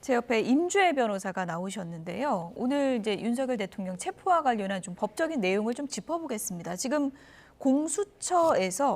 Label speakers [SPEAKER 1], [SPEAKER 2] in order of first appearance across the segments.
[SPEAKER 1] 제 옆에 임주혜 변호사가 나오셨는데요. 오늘 이제 윤석열 대통령 체포와 관련한 좀 법적인 내용을 좀 짚어보겠습니다. 지금 공수처에서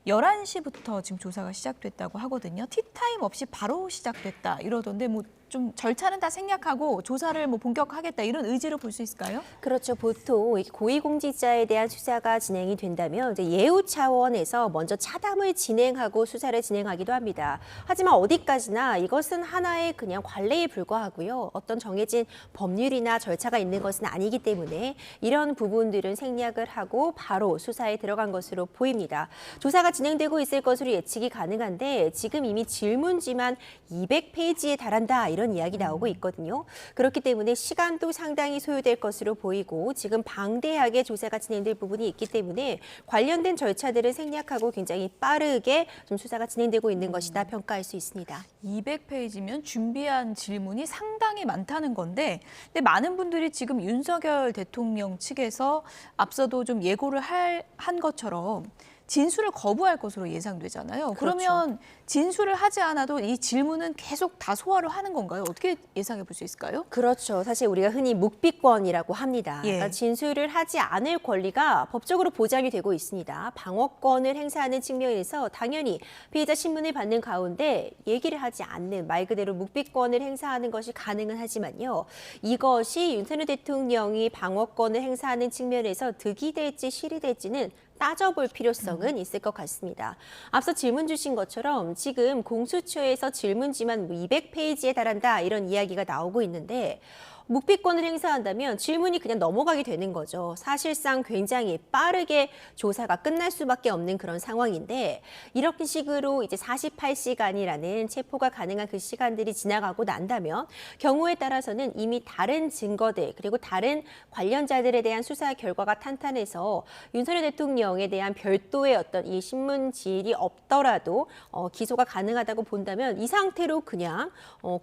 [SPEAKER 1] 11시부터 지금 조사가 시작됐다고 하거든요. 티타임 없이 바로 시작됐다 이러던데 뭐 좀 절차는 다 생략하고 조사를 뭐 본격화하겠다 이런 의지로 볼 수 있을까요?
[SPEAKER 2] 그렇죠. 보통 고위공직자에 대한 수사가 진행이 된다면 이제 예우 차원에서 먼저 차담을 진행하고 수사를 진행하기도 합니다. 하지만 어디까지나 이것은 하나의 그냥 관례에 불과하고요. 어떤 정해진 법률이나 절차가 있는 것은 아니기 때문에 이런 부분들은 생략을 하고 바로 수사에 들어간 것으로 보입니다. 조사가 진행되고 있을 것으로 예측이 가능한데 지금 이미 질문지만 200페이지에 달한다. 이런 이야기 나오고 있거든요. 그렇기 때문에 시간도 상당히 소요될 것으로 보이고 지금 방대하게 조사가 진행될 부분이 있기 때문에 관련된 절차들을 생략하고 굉장히 빠르게 좀 수사가 진행되고 있는 것이다 평가할 수 있습니다.
[SPEAKER 1] 200페이지면 준비한 질문이 상당히 많다는 건데 근데 많은 분들이 지금 윤석열 대통령 측에서 앞서도 좀 예고를 한 것처럼 진술을 거부할 것으로 예상되잖아요.
[SPEAKER 2] 그렇죠.
[SPEAKER 1] 그러면 진술을 하지 않아도 이 질문은 계속 다 소화를 하는 건가요? 어떻게 예상해 볼 수 있을까요?
[SPEAKER 2] 그렇죠. 사실 우리가 흔히 묵비권이라고 합니다.
[SPEAKER 1] 예.
[SPEAKER 2] 그러니까 진술을 하지 않을 권리가 법적으로 보장이 되고 있습니다. 방어권을 행사하는 측면에서 당연히 피해자 신문을 받는 가운데 얘기를 하지 않는 말 그대로 묵비권을 행사하는 것이 가능은 하지만요. 이것이 윤석열 대통령이 방어권을 행사하는 측면에서 득이 될지 실이 될지는 따져볼 필요성은 있을 것 같습니다. 앞서 질문 주신 것처럼 지금 공수처에서 질문지만 200페이지에 달한다 이런 이야기가 나오고 있는데 묵비권을 행사한다면 질문이 그냥 넘어가게 되는 거죠. 사실상 굉장히 빠르게 조사가 끝날 수밖에 없는 그런 상황인데 이렇게 식으로 이제 48시간이라는 체포가 가능한 그 시간들이 지나가고 난다면 경우에 따라서는 이미 다른 증거들 그리고 다른 관련자들에 대한 수사 결과가 탄탄해서 윤석열 대통령에 대한 별도의 어떤 이 신문질이 없더라도 기소가 가능하다고 본다면 이 상태로 그냥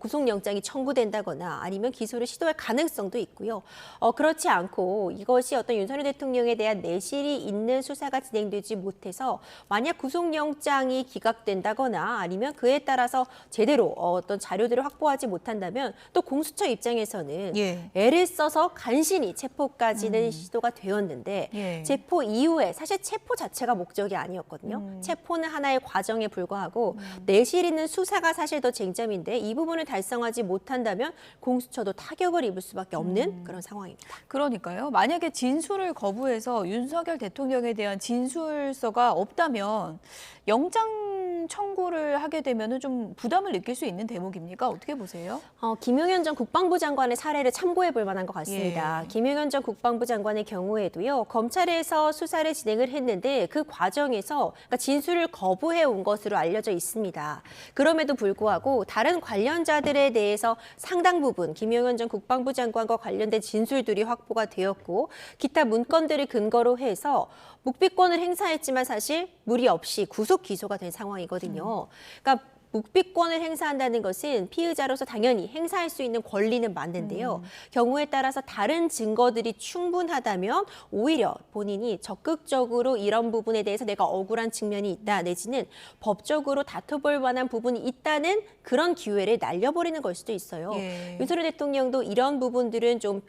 [SPEAKER 2] 구속영장이 청구된다거나 아니면 기소를 시도할 가능성도 있고요. 그렇지 않고 이것이 어떤 윤석열 대통령에 대한 내실이 있는 수사가 진행되지 못해서 만약 구속영장이 기각된다거나 아니면 그에 따라서 제대로 어떤 자료들을 확보하지 못한다면 또 공수처 입장에서는
[SPEAKER 1] 예.
[SPEAKER 2] 애를 써서 간신히 체포까지는 시도가 되었는데
[SPEAKER 1] 예.
[SPEAKER 2] 체포 이후에 사실 체포 자체가 목적이 아니었거든요. 체포는 하나의 과정에 불과하고 내실 있는 수사가 사실 더 쟁점인데 이 부분을 달성하지 못한다면 공수처도 타격을 입을 수밖에 없는 그런 상황입니다.
[SPEAKER 1] 그러니까요. 만약에 진술을 거부해서 윤석열 대통령에 대한 진술서가 없다면 영장 청구를 하게 되면은 좀 부담을 느낄 수 있는 대목입니까? 어떻게 보세요?
[SPEAKER 2] 김용현 전 국방부 장관의 사례를 참고해 볼 만한 것 같습니다.
[SPEAKER 1] 예.
[SPEAKER 2] 김용현 전 국방부 장관의 경우에도요. 검찰에서 수사를 진행을 했는데 그 과정에서 그러니까 진술을 거부해 온 것으로 알려져 있습니다. 그럼에도 불구하고 다른 관련자들에 대해서 상당 부분 김용현 전 국방부 장관과 관련된 진술들이 확보가 되었고 기타 문건들을 근거로 해서 묵비권을 행사했지만 사실 무리 없이 구속 기소가 된 상황이거든요. 그러니까 묵비권을 행사한다는 것은 피의자로서 당연히 행사할 수 있는 권리는 맞는데요. 경우에 따라서 다른 증거들이 충분하다면 오히려 본인이 적극적으로 이런 부분에 대해서 내가 억울한 측면이 있다 내지는 법적으로 다퉈볼 만한 부분이 있다는 그런 기회를 날려버리는 걸 수도 있어요.
[SPEAKER 1] 예.
[SPEAKER 2] 윤석열 대통령도 이런 부분들은 좀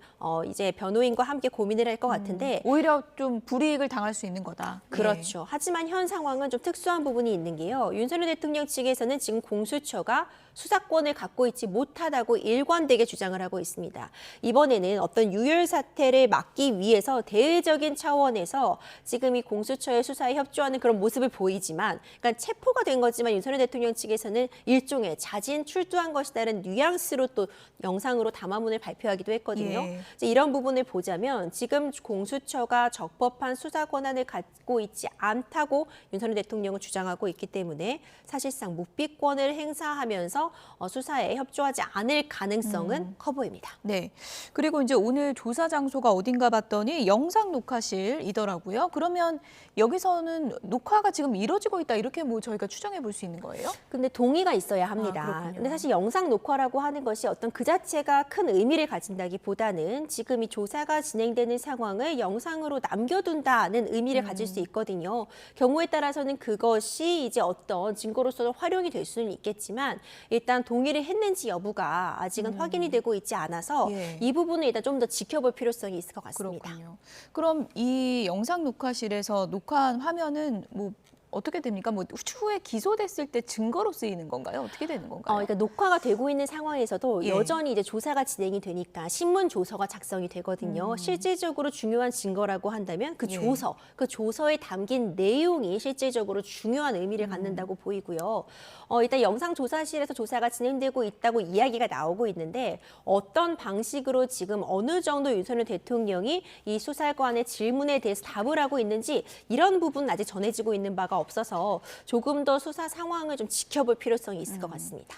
[SPEAKER 2] 이제 변호인과 함께 고민을 할 것 같은데
[SPEAKER 1] 오히려 좀 불이익을 당할 수 있는 거다. 예.
[SPEAKER 2] 그렇죠. 하지만 현 상황은 좀 특수한 부분이 있는 게요. 윤석열 대통령 측에서는 지금 공수처가 수사권을 갖고 있지 못하다고 일관되게 주장을 하고 있습니다. 이번에는 어떤 유혈 사태를 막기 위해서 대외적인 차원에서 지금 이 공수처의 수사에 협조하는 그런 모습을 보이지만 그러니까 체포가 된 거지만 윤석열 대통령 측에서는 일종의 자진 출두한 것이다라는 뉘앙스로 또 영상으로 담화문을 발표하기도 했거든요.
[SPEAKER 1] 예.
[SPEAKER 2] 이제 이런 부분을 보자면 지금 공수처가 적법한 수사 권한을 갖고 있지 않다고 윤석열 대통령은 주장하고 있기 때문에 사실상 묵비권을 행사하면서 수사에 협조하지 않을 가능성은 커 보입니다.
[SPEAKER 1] 네. 그리고 이제 오늘 조사 장소가 어딘가 봤더니 영상 녹화실이더라고요. 그러면 여기서는 녹화가 지금 이뤄지고 있다 이렇게 뭐 저희가 추정해 볼 수 있는 거예요?
[SPEAKER 2] 근데 동의가 있어야
[SPEAKER 1] 아,
[SPEAKER 2] 합니다.
[SPEAKER 1] 그렇군요.
[SPEAKER 2] 근데 사실 영상 녹화라고 하는 것이 어떤 그 자체가 큰 의미를 가진다기보다는 지금 이 조사가 진행되는 상황을 영상으로 남겨둔다는 의미를 가질 수 있거든요. 경우에 따라서는 그것이 이제 어떤 증거로서 활용이 될 수는 있겠지만 일단 동의를 했는지 여부가 아직은 확인이 되고 있지 않아서
[SPEAKER 1] 예.
[SPEAKER 2] 이 부분을 일단 좀 더 지켜볼 필요성이 있을 것 같습니다.
[SPEAKER 1] 그렇군요. 그럼 이 영상 녹화실에서 녹화한 화면은 뭐 어떻게 됩니까? 뭐 추후에 기소됐을 때 증거로 쓰이는 건가요? 어떻게 되는 건가요?
[SPEAKER 2] 그러니까 녹화가 되고 있는 상황에서도
[SPEAKER 1] 예.
[SPEAKER 2] 여전히 이제 조사가 진행이 되니까 신문 조서가 작성이 되거든요. 실질적으로 중요한 증거라고 한다면 그
[SPEAKER 1] 예.
[SPEAKER 2] 조서, 그 조서에 담긴 내용이 실질적으로 중요한 의미를 갖는다고 보이고요. 일단 영상조사실에서 조사가 진행되고 있다고 이야기가 나오고 있는데 어떤 방식으로 지금 어느 정도 윤석열 대통령이 이 수사관의 질문에 대해서 답을 하고 있는지 이런 부분은 아직 전해지고 있는 바가 없어서 조금 더 수사 상황을 좀 지켜볼 필요성이 있을 것 같습니다.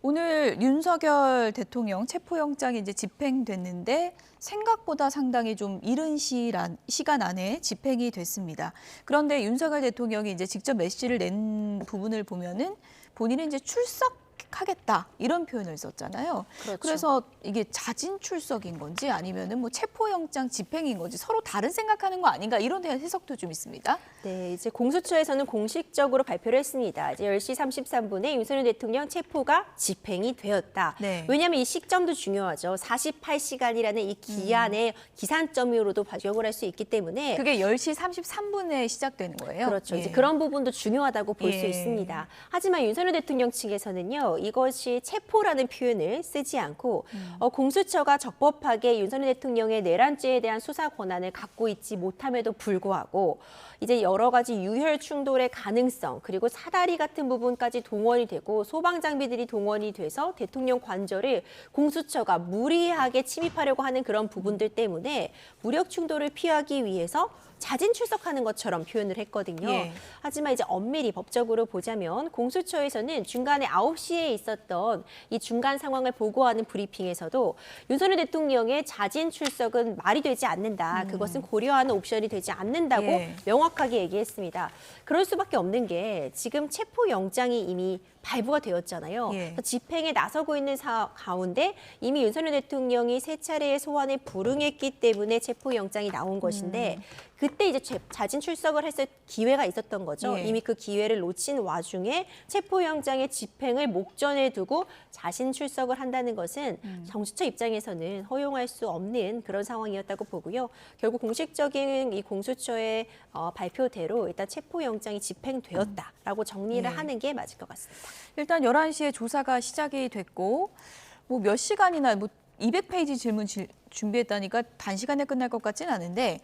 [SPEAKER 1] 오늘 윤석열 대통령 체포영장이 이제 집행됐는데 생각보다 상당히 좀 이른 시간 안에 집행이 됐습니다. 그런데 윤석열 대통령이 이제 직접 메시지를 낸 부분을 보면은 본인은 이제 출석하겠다 이런 표현을 썼잖아요.
[SPEAKER 2] 그렇죠.
[SPEAKER 1] 그래서 이게 자진 출석인 건지 아니면은 뭐 체포영장 집행인 건지 서로 다른 생각하는 거 아닌가 이런 해석도 좀 있습니다.
[SPEAKER 2] 네, 이제 공수처에서는 공식적으로 발표를 했습니다. 이제 10시 33분에 윤석열 대통령 체포가 집행이 되었다.
[SPEAKER 1] 네.
[SPEAKER 2] 왜냐하면 이 시점도 중요하죠. 48시간이라는 이 기한의 기산점으로도 적용을 할 수 있기 때문에
[SPEAKER 1] 그게 10시 33분에 시작되는 거예요.
[SPEAKER 2] 그렇죠.
[SPEAKER 1] 예.
[SPEAKER 2] 이제 그런 부분도 중요하다고 볼 수
[SPEAKER 1] 예.
[SPEAKER 2] 있습니다. 하지만 윤석열 대통령 측에서는요, 이것이 체포라는 표현을 쓰지 않고 공수처가 적법하게 윤석열 대통령의 내란죄에 대한 수사 권한을 갖고 있지 못함에도 불구하고 이제 여러 가지 유혈 충돌의 가능성 그리고 사다리 같은 부분까지 동원이 되고 소방 장비들이 동원이 돼서 대통령 관저를 공수처가 무리하게 침입하려고 하는 그런 부분들 때문에 무력 충돌을 피하기 위해서 자진 출석하는 것처럼 표현을 했거든요.
[SPEAKER 1] 예.
[SPEAKER 2] 하지만 이제 엄밀히 법적으로 보자면 공수처에서는 중간에 9시에 있었던 이 중간 상황을 보고하는 브리핑에서도 윤석열 대통령의 자진 출석은 말이 되지 않는다. 그것은 고려하는 옵션이 되지 않는다고
[SPEAKER 1] 예.
[SPEAKER 2] 명확하게 얘기했습니다. 그럴 수밖에 없는 게 지금 체포영장이 이미 발부가 되었잖아요.
[SPEAKER 1] 예.
[SPEAKER 2] 그래서 집행에 나서고 있는 가운데 이미 윤석열 대통령이 세 차례의 소환에 불응했기 때문에 체포영장이 나온 것인데 그때 이제 자진 출석을 했을 기회가 있었던 거죠.
[SPEAKER 1] 예.
[SPEAKER 2] 이미 그 기회를 놓친 와중에 체포영장의 집행을 목전에 두고 자신 출석을 한다는 것은 정치처 입장에서는 허용할 수 없는 그런 상황이었다고 보고요. 결국 공식적인 이 공수처의 발표대로 일단 체포영장이 집행되었다라고 정리를
[SPEAKER 1] 예.
[SPEAKER 2] 하는 게 맞을 것 같습니다.
[SPEAKER 1] 일단 11시에 조사가 시작이 됐고 뭐 몇 시간이나 뭐 200페이지 질문 준비했다니까 단시간에 끝날 것 같진 않은데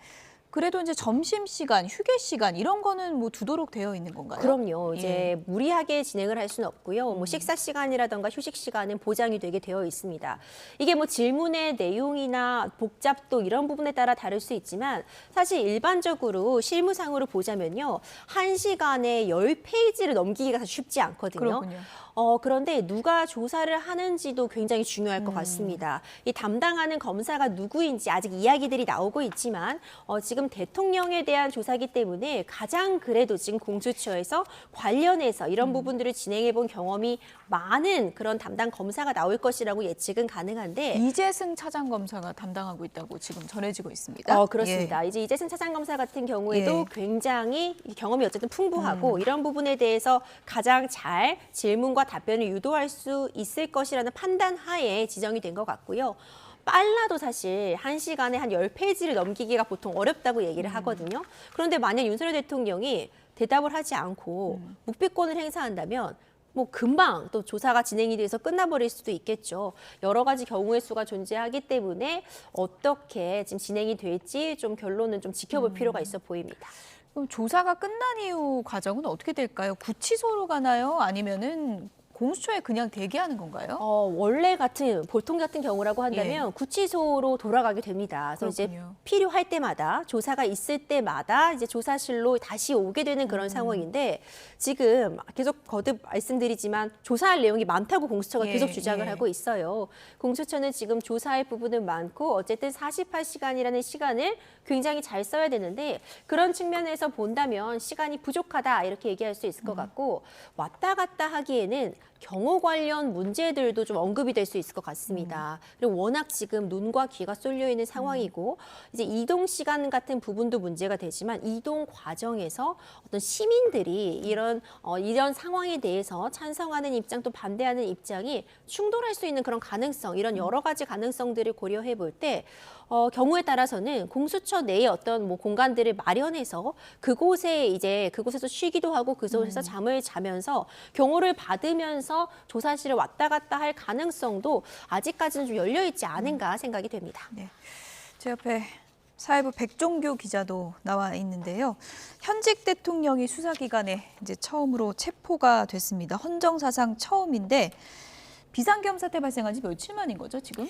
[SPEAKER 1] 그래도 이제 점심시간, 휴게시간 이런 거는 뭐 두도록 되어 있는 건가요?
[SPEAKER 2] 그럼요.
[SPEAKER 1] 예.
[SPEAKER 2] 이제 무리하게 진행을 할 수는 없고요. 뭐 식사 시간이라던가 휴식 시간은 보장이 되게 되어 있습니다. 이게 뭐 질문의 내용이나 복잡도 이런 부분에 따라 다를 수 있지만 사실 일반적으로 실무상으로 보자면요. 1시간에 10페이지를 넘기기가 쉽지 않거든요.
[SPEAKER 1] 그렇군요.
[SPEAKER 2] 그런데 누가 조사를 하는지도 굉장히 중요할 것 같습니다. 이 담당하는 검사가 누구인지 아직 이야기들이 나오고 있지만 지금 대통령에 대한 조사기 때문에 가장 그래도 지금 공수처에서 관련해서 이런 부분들을 진행해 본 경험이 많은 그런 담당 검사가 나올 것이라고 예측은 가능한데
[SPEAKER 1] 이재승 차장검사가 담당하고 있다고 지금 전해지고 있습니다.
[SPEAKER 2] 그렇습니다. 이제 이재승 차장검사 같은 경우에도
[SPEAKER 1] 예.
[SPEAKER 2] 굉장히 경험이 어쨌든 풍부하고 이런 부분에 대해서 가장 잘 질문과 답변을 유도할 수 있을 것이라는 판단 하에 지정이 된 것 같고요. 빨라도 사실 1시간에 한 10페이지를 넘기기가 보통 어렵다고 얘기를 하거든요. 그런데 만약 윤석열 대통령이 대답을 하지 않고 묵비권을 행사한다면 뭐 금방 또 조사가 진행이 돼서 끝나버릴 수도 있겠죠. 여러 가지 경우의 수가 존재하기 때문에 어떻게 지금 진행이 될지 좀 결론은 좀 지켜볼 필요가 있어 보입니다.
[SPEAKER 1] 그럼 조사가 끝난 이후 과정은 어떻게 될까요? 구치소로 가나요? 아니면은 공수처에 그냥 대기하는 건가요?
[SPEAKER 2] 원래 보통 같은 경우라고 한다면 구치소로 돌아가게 됩니다. 그래서 이제
[SPEAKER 1] 그렇군요.
[SPEAKER 2] 필요할 때마다 조사가 있을 때마다 이제 조사실로 다시 오게 되는 그런 상황인데 지금 계속 거듭 말씀드리지만 조사할 내용이 많다고 공수처가
[SPEAKER 1] 예,
[SPEAKER 2] 계속 주장을
[SPEAKER 1] 예.
[SPEAKER 2] 하고 있어요. 공수처는 지금 조사할 부분은 많고 어쨌든 48시간이라는 시간을 굉장히 잘 써야 되는데 그런 측면에서 본다면 시간이 부족하다 이렇게 얘기할 수 있을 것 같고 왔다 갔다 하기에는 경호 관련 문제들도 좀 언급이 될 수 있을 것 같습니다. 그리고 워낙 지금 눈과 귀가 쏠려 있는 상황이고 이제 이동 시간 같은 부분도 문제가 되지만 이동 과정에서 어떤 시민들이 이런 상황에 대해서 찬성하는 입장 또 반대하는 입장이 충돌할 수 있는 그런 가능성, 이런 여러 가지 가능성들을 고려해 볼 때 경우에 따라서는 공수처 내에 어떤 뭐 공간들을 마련해서 그곳에서 쉬기도 하고 그곳에서 잠을 자면서 경호를 받으면서 조사실을 왔다 갔다 할 가능성도 아직까지는 좀 열려 있지 않은가 생각이 됩니다.
[SPEAKER 1] 네. 제 옆에 사회부 백종규 기자도 나와 있는데요. 현직 대통령이 수사기관에 이제 처음으로 체포가 됐습니다. 헌정사상 처음인데 비상계엄 사태 발생한 지 며칠 만인 거죠, 지금?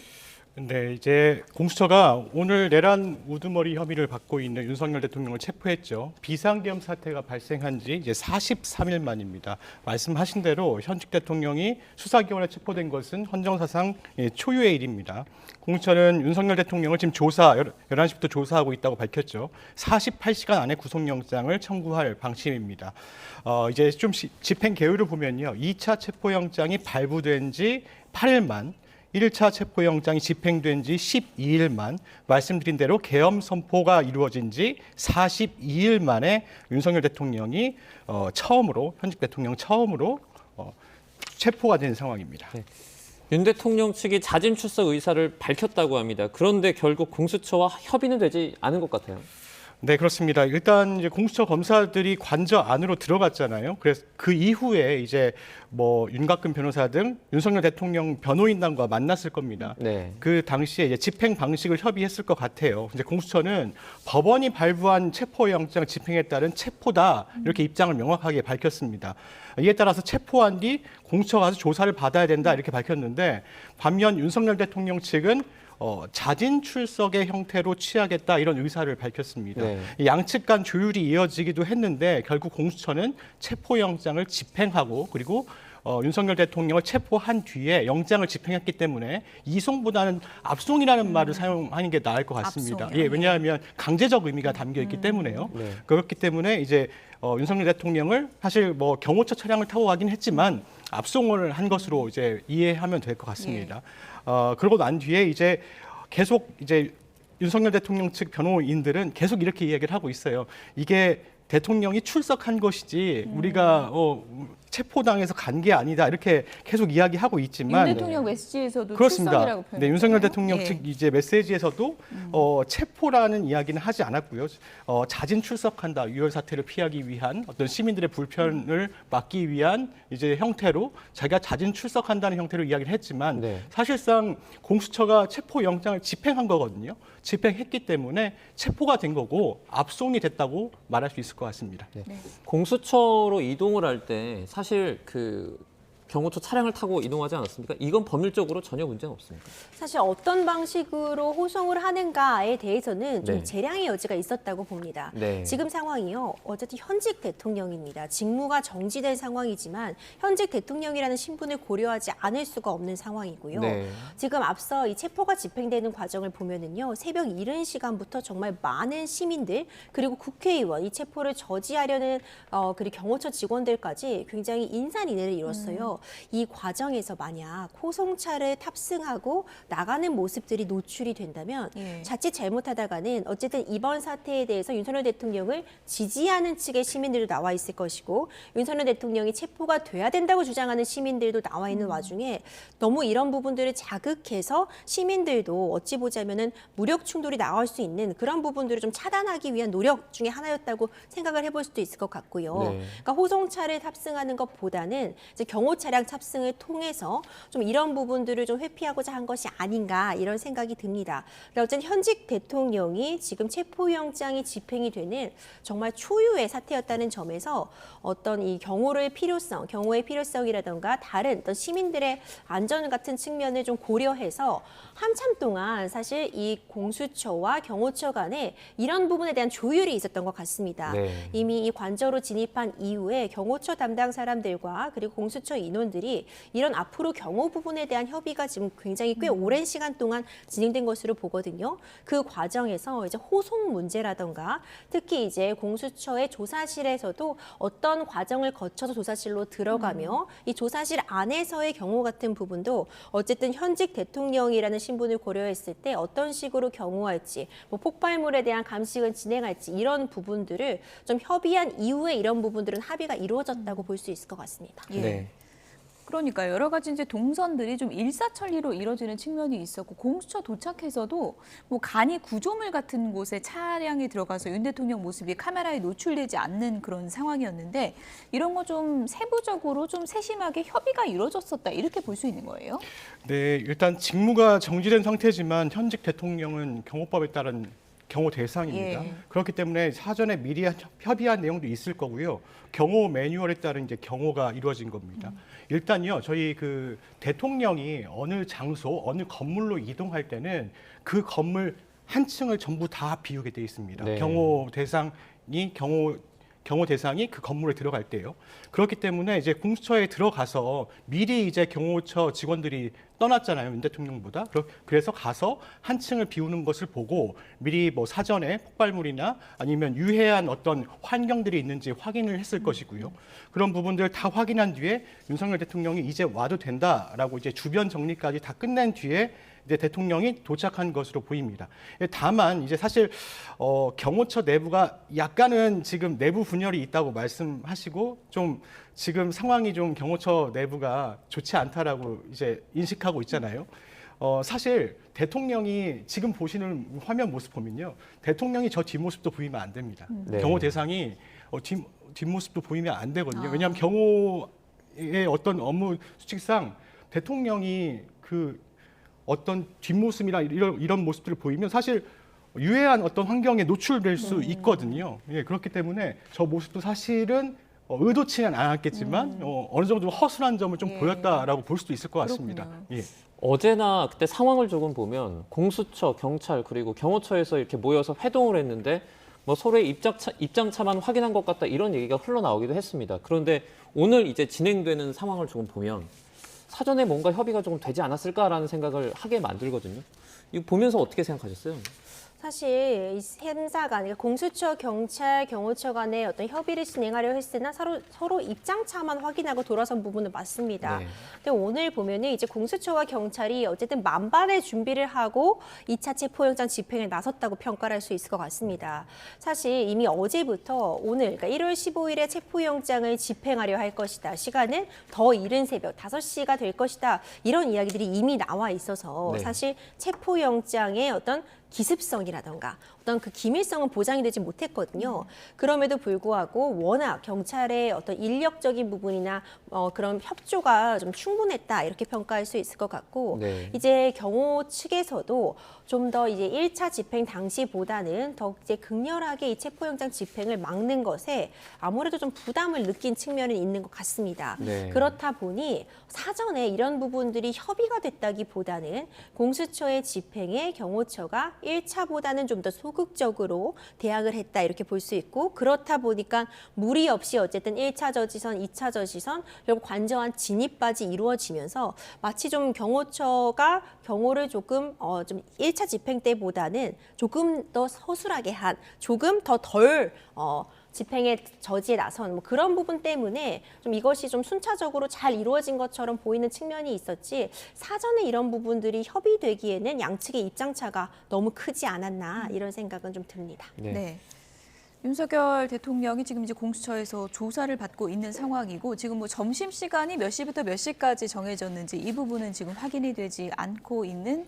[SPEAKER 3] 네, 이제 공수처가 오늘 내란 우두머리 혐의를 받고 있는 윤석열 대통령을 체포했죠. 비상계엄 사태가 발생한 지 이제 43일 만입니다. 말씀하신 대로 현직 대통령이 수사기관에 체포된 것은 헌정사상 초유의 일입니다. 공수처는 윤석열 대통령을 지금 11시부터 조사하고 있다고 밝혔죠. 48시간 안에 구속영장을 청구할 방침입니다. 이제 좀 집행 계율을 보면요. 2차 체포영장이 발부된 지 8일 만, 1차 체포영장이 집행된 지 12일 만, 말씀드린 대로 계엄 선포가 이루어진 지 42일 만에 윤석열 대통령이 현직 대통령 처음으로 체포가 된 상황입니다.
[SPEAKER 4] 네. 윤 대통령 측이 자진 출석 의사를 밝혔다고 합니다. 그런데 결국 공수처와 협의는 되지 않은 것 같아요.
[SPEAKER 3] 네, 그렇습니다. 일단 이제 공수처 검사들이 관저 안으로 들어갔잖아요. 그래서 그 이후에 이제 뭐 윤곽근 변호사 등 윤석열 대통령 변호인단과 만났을 겁니다.
[SPEAKER 4] 네.
[SPEAKER 3] 그 당시에 이제 집행 방식을 협의했을 것 같아요. 이제 공수처는 법원이 발부한 체포영장 집행에 따른 체포다 이렇게 입장을 명확하게 밝혔습니다. 이에 따라서 체포한 뒤 공수처가 가서 조사를 받아야 된다 이렇게 밝혔는데 반면 윤석열 대통령 측은 자진 출석의 형태로 취하겠다 이런 의사를 밝혔습니다.
[SPEAKER 4] 네.
[SPEAKER 3] 양측 간 조율이 이어지기도 했는데 결국 공수처는 체포영장을 집행하고 그리고 윤석열 대통령을 체포한 뒤에 영장을 집행했기 때문에 이송보다는 압송이라는 말을 사용하는 게 나을 것 같습니다.
[SPEAKER 1] 압송이요?
[SPEAKER 3] 예, 왜냐하면 강제적 의미가 담겨 있기 때문에요.
[SPEAKER 4] 네.
[SPEAKER 3] 그렇기 때문에 이제 윤석열 대통령을 사실 뭐 경호처 차량을 타고 가긴 했지만 압송을 한 것으로 이제 이해하면 될 것 같습니다. 그러고 난 뒤에 이제 계속 이제 윤석열 대통령 측 변호인들은 계속 이렇게 이야기를 하고 있어요. 이게 대통령이 출석한 것이지 우리가 체포당해서 간 게 아니다 이렇게 계속 이야기하고 있지만
[SPEAKER 1] 윤 대통령 메시지에서도
[SPEAKER 3] 그렇습니다.
[SPEAKER 1] 출석이라고 표현했잖아요.
[SPEAKER 3] 네, 윤석열 대통령
[SPEAKER 1] 예.
[SPEAKER 3] 측 이제 메시지에서도 체포라는 이야기는 하지 않았고요. 자진 출석한다, 유혈 사태를 피하기 위한 어떤 시민들의 불편을 막기 위한 이제 형태로 자기가 자진 출석한다는 형태로 이야기를 했지만
[SPEAKER 4] 네.
[SPEAKER 3] 사실상 공수처가 체포 영장을 집행한 거거든요. 집행했기 때문에 체포가 된 거고 압송이 됐다고 말할 수 있을 것 같습니다.
[SPEAKER 4] 네. 공수처로 이동을 할 때 사실 그 경호처 차량을 타고 이동하지 않았습니까? 이건 법률적으로 전혀 문제는 없습니까?
[SPEAKER 2] 사실 어떤 방식으로 호송을 하는가에 대해서는 좀
[SPEAKER 4] 네.
[SPEAKER 2] 재량의 여지가 있었다고 봅니다.
[SPEAKER 4] 네.
[SPEAKER 2] 지금 상황이요. 어쨌든 현직 대통령입니다. 직무가 정지된 상황이지만 현직 대통령이라는 신분을 고려하지 않을 수가 없는 상황이고요.
[SPEAKER 4] 네.
[SPEAKER 2] 지금 앞서 이 체포가 집행되는 과정을 보면은요. 새벽 이른 시간부터 정말 많은 시민들 그리고 국회의원 이 체포를 저지하려는 그리고 경호처 직원들까지 굉장히 인산인해를 이뤘어요. 이 과정에서 만약 호송차를 탑승하고 나가는 모습들이 노출이 된다면
[SPEAKER 1] 예.
[SPEAKER 2] 자칫 잘못하다가는 어쨌든 이번 사태에 대해서 윤석열 대통령을 지지하는 측의 시민들도 나와 있을 것이고 윤석열 대통령이 체포가 돼야 된다고 주장하는 시민들도 나와 있는 와중에 너무 이런 부분들을 자극해서 시민들도 어찌 보자면은 무력 충돌이 나올 수 있는 그런 부분들을 좀 차단하기 위한 노력 중에 하나였다고 생각을 해볼 수도 있을 것 같고요.
[SPEAKER 4] 네.
[SPEAKER 2] 그러니까 호송차를 탑승하는 것보다는 이제 경호 차량 탑승을 통해서 좀 이런 부분들을 좀 회피하고자 한 것이 아닌가 이런 생각이 듭니다. 어쨌든 현직 대통령이 지금 체포영장이 집행이 되는 정말 초유의 사태였다는 점에서 어떤 이 경호의 필요성이라던가 다른 어떤 시민들의 안전 같은 측면을 좀 고려해서 한참 동안 사실 이 공수처와 경호처 간에 이런 부분에 대한 조율이 있었던 것 같습니다.
[SPEAKER 4] 네.
[SPEAKER 2] 이미 이 관저로 진입한 이후에 경호처 담당 사람들과 그리고 공수처 인원 언론들이 이런 앞으로 경호 부분에 대한 협의가 지금 굉장히 꽤 오랜 시간 동안 진행된 것으로 보거든요. 그 과정에서 이제 호송 문제라던가 특히 이제 공수처의 조사실에서도 어떤 과정을 거쳐서 조사실로 들어가며 이 조사실 안에서의 경호 같은 부분도 어쨌든 현직 대통령이라는 신분을 고려했을 때 어떤 식으로 경호할지, 뭐 폭발물에 대한 감식은 진행할지 이런 부분들을 좀 협의한 이후에 이런 부분들은 합의가 이루어졌다고 볼 수 있을 것 같습니다.
[SPEAKER 1] 예.
[SPEAKER 4] 네.
[SPEAKER 1] 그러니까 여러 가지 이제 동선들이 좀 일사천리로 이뤄지는 측면이 있었고 공수처 도착해서도 뭐 간이 구조물 같은 곳에 차량이 들어가서 윤 대통령 모습이 카메라에 노출되지 않는 그런 상황이었는데 이런 거 좀 세부적으로 좀 세심하게 협의가 이루어졌었다 이렇게 볼 수 있는 거예요?
[SPEAKER 3] 네, 일단 직무가 정지된 상태지만 현직 대통령은 경호법에 따른 경호 대상입니다.
[SPEAKER 1] 예.
[SPEAKER 3] 그렇기 때문에 사전에 미리 협의한 내용도 있을 거고요. 경호 매뉴얼에 따른 이제 경호가 이루어진 겁니다. 일단요, 저희 그 대통령이 어느 장소, 어느 건물로 이동할 때는 그 건물 한 층을 전부 다 비우게 돼 있습니다.
[SPEAKER 4] 네.
[SPEAKER 3] 경호 대상이 그 건물에 들어갈 때요. 그렇기 때문에 이제 공수처에 들어가서 미리 이제 경호처 직원들이 떠났잖아요. 윤 대통령보다. 그래서 가서 한 층을 비우는 것을 보고 미리 뭐 사전에 폭발물이나 아니면 유해한 어떤 환경들이 있는지 확인을 했을 것이고요. 그런 부분들 다 확인한 뒤에 윤석열 대통령이 이제 와도 된다라고 이제 주변 정리까지 다 끝낸 뒤에 이제 대통령이 도착한 것으로 보입니다. 다만 이제 사실 경호처 내부가 약간은 지금 내부 분열이 있다고 말씀하시고 좀 지금 상황이 좀 경호처 내부가 좋지 않다라고 이제 인식하고 있잖아요. 사실 대통령이 지금 보시는 화면 모습 보면요, 대통령이 저 뒷모습도 보이면 안 됩니다.
[SPEAKER 4] 네.
[SPEAKER 3] 경호 대상이 뒷모습도 보이면 안 되거든요. 왜냐하면 경호의 어떤 업무 수칙상 대통령이 그 어떤 뒷모습이나 이런 모습들을 보이면 사실 유해한 어떤 환경에 노출될 수 있거든요. 예, 그렇기 때문에 저 모습도 사실은 의도치는 않았겠지만 어느 정도 허술한 점을 좀
[SPEAKER 1] 예.
[SPEAKER 3] 보였다라고 볼 수도 있을 것 같습니다.
[SPEAKER 1] 그렇군요.
[SPEAKER 3] 예.
[SPEAKER 4] 어제나 그때 상황을 조금 보면 공수처, 경찰 그리고 경호처에서 이렇게 모여서 회동을 했는데 뭐 서로의 입장차만 확인한 것 같다 이런 얘기가 흘러나오기도 했습니다. 그런데 오늘 이제 진행되는 상황을 조금 보면 사전에 뭔가 협의가 조금 되지 않았을까라는 생각을 하게 만들거든요. 이거 보면서 어떻게 생각하셨어요?
[SPEAKER 2] 사실 이 셋사 간, 그러니까 공수처, 경찰, 경호처 간에 어떤 협의를 진행하려 했으나 서로 입장차만 확인하고 돌아선 부분은 맞습니다.
[SPEAKER 4] 네.
[SPEAKER 2] 근데 오늘 보면은 이제 공수처와 경찰이 어쨌든 만반의 준비를 하고 2차 체포영장 집행에 나섰다고 평가를 할 수 있을 것 같습니다. 사실 이미 어제부터 오늘, 그러니까 1월 15일에 체포영장을 집행하려 할 것이다. 시간은 더 이른 새벽 5시가 될 것이다. 이런 이야기들이 이미 나와 있어서
[SPEAKER 4] 네.
[SPEAKER 2] 사실 체포영장의 어떤 기습성이라던가 어떤 그 기밀성은 보장이 되지 못했거든요. 그럼에도 불구하고 워낙 경찰의 어떤 인력적인 부분이나 그런 협조가 좀 충분했다 이렇게 평가할 수 있을 것 같고
[SPEAKER 4] 네.
[SPEAKER 2] 이제 경호 측에서도 좀 더 이제 1차 집행 당시보다는 더 이제 극렬하게 이 체포영장 집행을 막는 것에 아무래도 좀 부담을 느낀 측면이 있는 것 같습니다.
[SPEAKER 4] 네.
[SPEAKER 2] 그렇다 보니 사전에 이런 부분들이 협의가 됐다기보다는 공수처의 집행에 경호처가 1차보다는 좀 더 소극적으로 대항을 했다 이렇게 볼 수 있고 그렇다 보니까 무리 없이 어쨌든 1차 저지선, 2차 저지선 그리고 관저한 진입까지 이루어지면서 마치 좀 경호처가 경호를 조금 좀 1차 집행 때보다는 조금 더 허술하게 한 조금 더 덜 집행의 저지에 나선 뭐 그런 부분 때문에 좀 이것이 좀 순차적으로 잘 이루어진 것처럼 보이는 측면이 있었지 사전에 이런 부분들이 협의되기에는 양측의 입장차가 너무 크지 않았나 이런 생각은 좀 듭니다.
[SPEAKER 1] 네. 윤석열 대통령이 지금 이제 공수처에서 조사를 받고 있는 상황이고 지금 뭐 점심 시간이 몇 시부터 몇 시까지 정해졌는지 이 부분은 지금 확인이 되지 않고 있는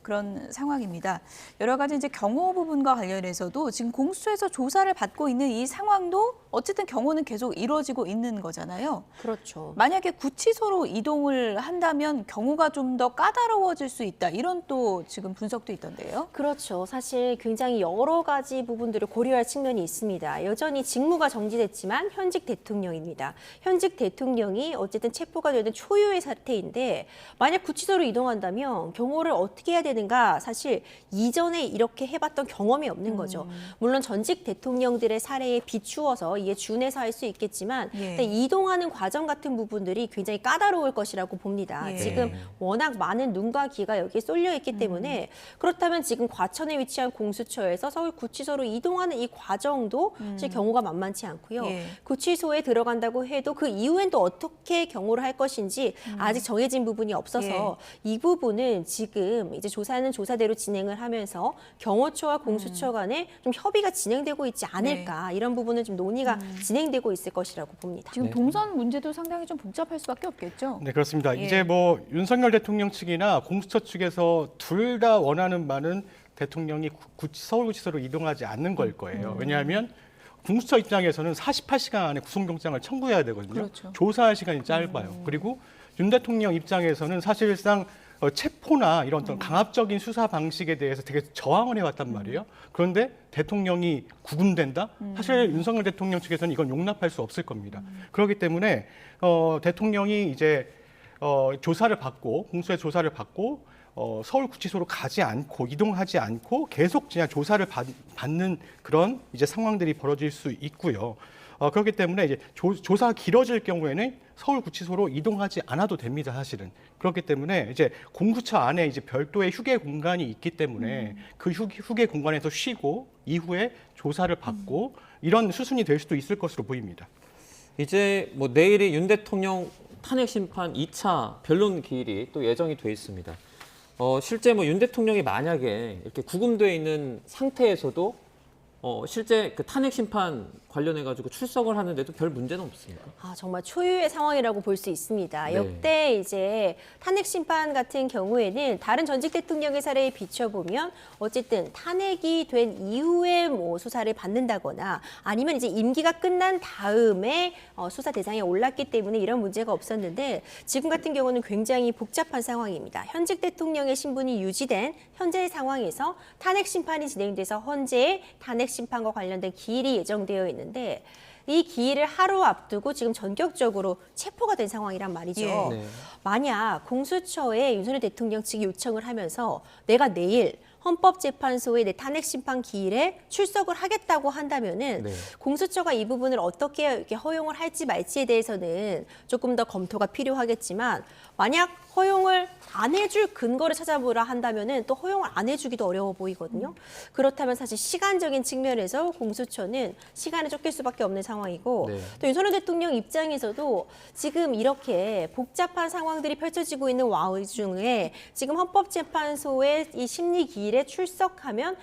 [SPEAKER 1] 그런 상황입니다. 여러 가지 이제 경호 부분과 관련해서도 지금 공수처에서 조사를 받고 있는 이 상황도 어쨌든 경호는 계속 이루어지고 있는 거잖아요.
[SPEAKER 2] 그렇죠.
[SPEAKER 1] 만약에 구치소로 이동을 한다면 경호가 좀 더 까다로워질 수 있다. 이런 또 지금 분석도 있던데요.
[SPEAKER 2] 그렇죠. 사실 굉장히 여러 가지 부분들을 고려할 측면이 있습니다. 여전히 직무가 정지됐지만 현직 대통령입니다. 현직 대통령이 어쨌든 체포가 되는 초유의 사태인데 만약 구치소로 이동한다면 경호를 어떻게 해야 되는가 사실 이전에 이렇게 해봤던 경험이 없는 거죠. 물론 전직 대통령들의 사례에 비추어서 이에 준해서 할 수 있겠지만
[SPEAKER 1] 예.
[SPEAKER 2] 일단 이동하는 과정 같은 부분들이 굉장히 까다로울 것이라고 봅니다.
[SPEAKER 1] 예.
[SPEAKER 2] 지금 워낙 많은 눈과 귀가 여기에 쏠려 있기 때문에 그렇다면 지금 과천에 위치한 공수처에서 서울 구치소로 이동하는 이 과정도 사실 경우가 만만치 않고요.
[SPEAKER 1] 예.
[SPEAKER 2] 구치소에 들어간다고 해도 그 이후엔 또 어떻게 경호를 할 것인지 아직 정해진 부분이 없어서 이 부분은 지금 이제 조사는 조사대로 진행을 하면서 경호처와 공수처 간에 좀 협의가 진행되고 있지 않을까 이런 부분은 좀 논의가 진행되고 있을 것이라고 봅니다.
[SPEAKER 1] 지금 동선 문제도 상당히 좀 복잡할 수밖에 없겠죠.
[SPEAKER 3] 네, 그렇습니다.
[SPEAKER 1] 예.
[SPEAKER 3] 이제 뭐 윤석열 대통령 측이나 공수처 측에서 둘 다 원하는 바는 대통령이 서울구치소로 이동하지 않는 걸 거예요. 왜냐하면 공수처 입장에서는 48시간 안에 구속영장을 청구해야 되거든요.
[SPEAKER 1] 그렇죠.
[SPEAKER 3] 조사할 시간이 짧아요. 그리고 윤 대통령 입장에서는 사실상 체포나 이런 어떤 강압적인 수사 방식에 대해서 되게 저항을 해왔단 말이에요. 그런데 대통령이 구금된다? 사실 윤석열 대통령 측에서는 이건 용납할 수 없을 겁니다. 그렇기 때문에 대통령이 이제 조사를 받고 공수의 조사를 받고 서울구치소로 가지 않고 이동하지 않고 계속 그냥 조사를 받는 그런 이제 상황들이 벌어질 수 있고요. 그렇기 때문에 이제 조사가 길어질 경우에는 서울구치소로 이동하지 않아도 됩니다, 사실은. 그렇기 때문에 이제 공수처 안에 이제 별도의 휴게 공간이 있기 때문에 그 휴게 공간에서 쉬고 이후에 조사를 받고 이런 수순이 될 수도 있을 것으로 보입니다.
[SPEAKER 4] 이제 뭐 내일이 윤 대통령 탄핵 심판 2차 변론 기일이 또 예정이 돼 있습니다. 실제 뭐 윤 대통령이 만약에 이렇게 구금돼 있는 상태에서도 실제 그 탄핵 심판 관련해 가지고 출석을 하는데도 별 문제는 없습니까?
[SPEAKER 2] 정말 초유의 상황이라고 볼 수 있습니다.
[SPEAKER 4] 네.
[SPEAKER 2] 역대 이제 탄핵 심판 같은 경우에는 다른 전직 대통령의 사례에 비춰보면 어쨌든 탄핵이 된 이후에 뭐 수사를 받는다거나 아니면 이제 임기가 끝난 다음에 수사 대상에 올랐기 때문에 이런 문제가 없었는데 지금 같은 경우는 굉장히 복잡한 상황입니다. 현직 대통령의 신분이 유지된 현재의 상황에서 탄핵 심판이 진행돼서 헌재의 탄핵 심판과 관련된 기일이 예정되어 있는데 이 기일을 하루 앞두고 지금 전격적으로 체포가 된 상황이란 말이죠.
[SPEAKER 1] 예.
[SPEAKER 4] 네.
[SPEAKER 2] 만약 공수처에 윤석열 대통령 측이 요청을 하면서 내가 내일 헌법재판소의 내 탄핵 심판 기일에 출석을 하겠다고 한다면은
[SPEAKER 4] 네.
[SPEAKER 2] 공수처가 이 부분을 어떻게 이렇게 허용을 할지 말지에 대해서는 조금 더 검토가 필요하겠지만 만약 허용을 안 해줄 근거를 찾아보라 한다면은 또 허용을 안 해주기도 어려워 보이거든요. 그렇다면 사실 시간적인 측면에서 공수처는 시간에 쫓길 수밖에 없는 상황이고
[SPEAKER 4] 네.
[SPEAKER 2] 또 윤석열 대통령 입장에서도 지금 이렇게 복잡한 상황들이 펼쳐지고 있는 와중에 지금 헌법재판소의 이 심리 기일에 출석하면은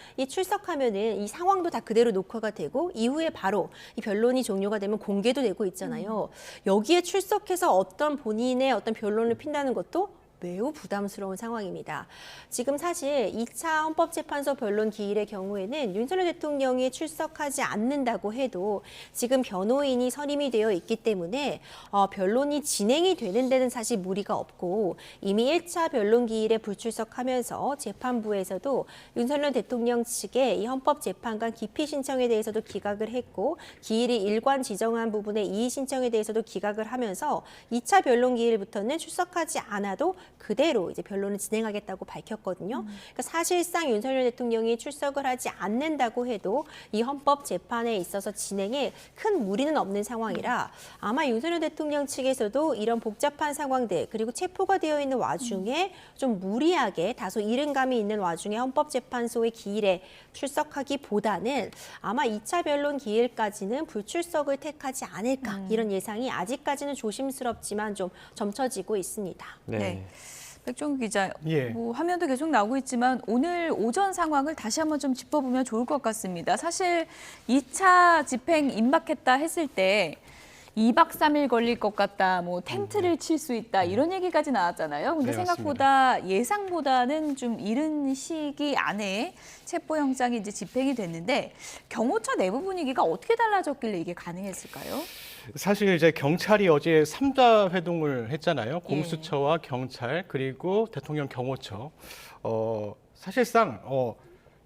[SPEAKER 2] 이 상황도 다 그대로 녹화가 되고 이후에 바로 이 변론이 종료가 되면 공개도 되고 있잖아요. 여기에 출석해서 어떤 본인의 어떤 변론을 핀다는 것도 매우 부담스러운 상황입니다. 지금 사실 2차 헌법재판소 변론 기일의 경우에는 윤석열 대통령이 출석하지 않는다고 해도 지금 변호인이 선임이 되어 있기 때문에 변론이 진행이 되는 데는 사실 무리가 없고 이미 1차 변론 기일에 불출석하면서 재판부에서도 윤석열 대통령 측의 이 헌법재판관 기피 신청에 대해서도 기각을 했고 기일이 일관 지정한 부분의 이의 신청에 대해서도 기각을 하면서 2차 변론 기일부터는 출석하지 않아도 그대로 이제 변론을 진행하겠다고 밝혔거든요. 그러니까 사실상 윤석열 대통령이 출석을 하지 않는다고 해도 이 헌법 재판에 있어서 진행에 큰 무리는 없는 상황이라 아마 윤석열 대통령 측에서도 이런 복잡한 상황들 그리고 체포가 되어 있는 와중에 좀 무리하게 다소 이른감이 있는 와중에 헌법재판소의 기일에 출석하기보다는 아마 2차 변론 기일까지는 불출석을 택하지 않을까 이런 예상이 아직까지는 조심스럽지만 좀 점쳐지고 있습니다.
[SPEAKER 1] 네. 백종규 기자,
[SPEAKER 3] 예.
[SPEAKER 1] 뭐 화면도 계속 나오고 있지만 오늘 오전 상황을 다시 한번 좀 짚어보면 좋을 것 같습니다. 사실 2차 집행 임박했다 했을 때 2박 3일 걸릴 것 같다, 뭐 텐트를 칠 수 있다 이런 얘기까지 나왔잖아요. 근데
[SPEAKER 3] 네,
[SPEAKER 1] 생각보다 예상보다는 좀 이른 시기 안에 체포영장이 이제 집행이 됐는데 경호처 내부 분위기가 어떻게 달라졌길래 이게 가능했을까요?
[SPEAKER 3] 사실 이제 경찰이 어제 3자 회동을 했잖아요. 공수처와 경찰 그리고 대통령 경호처. 사실상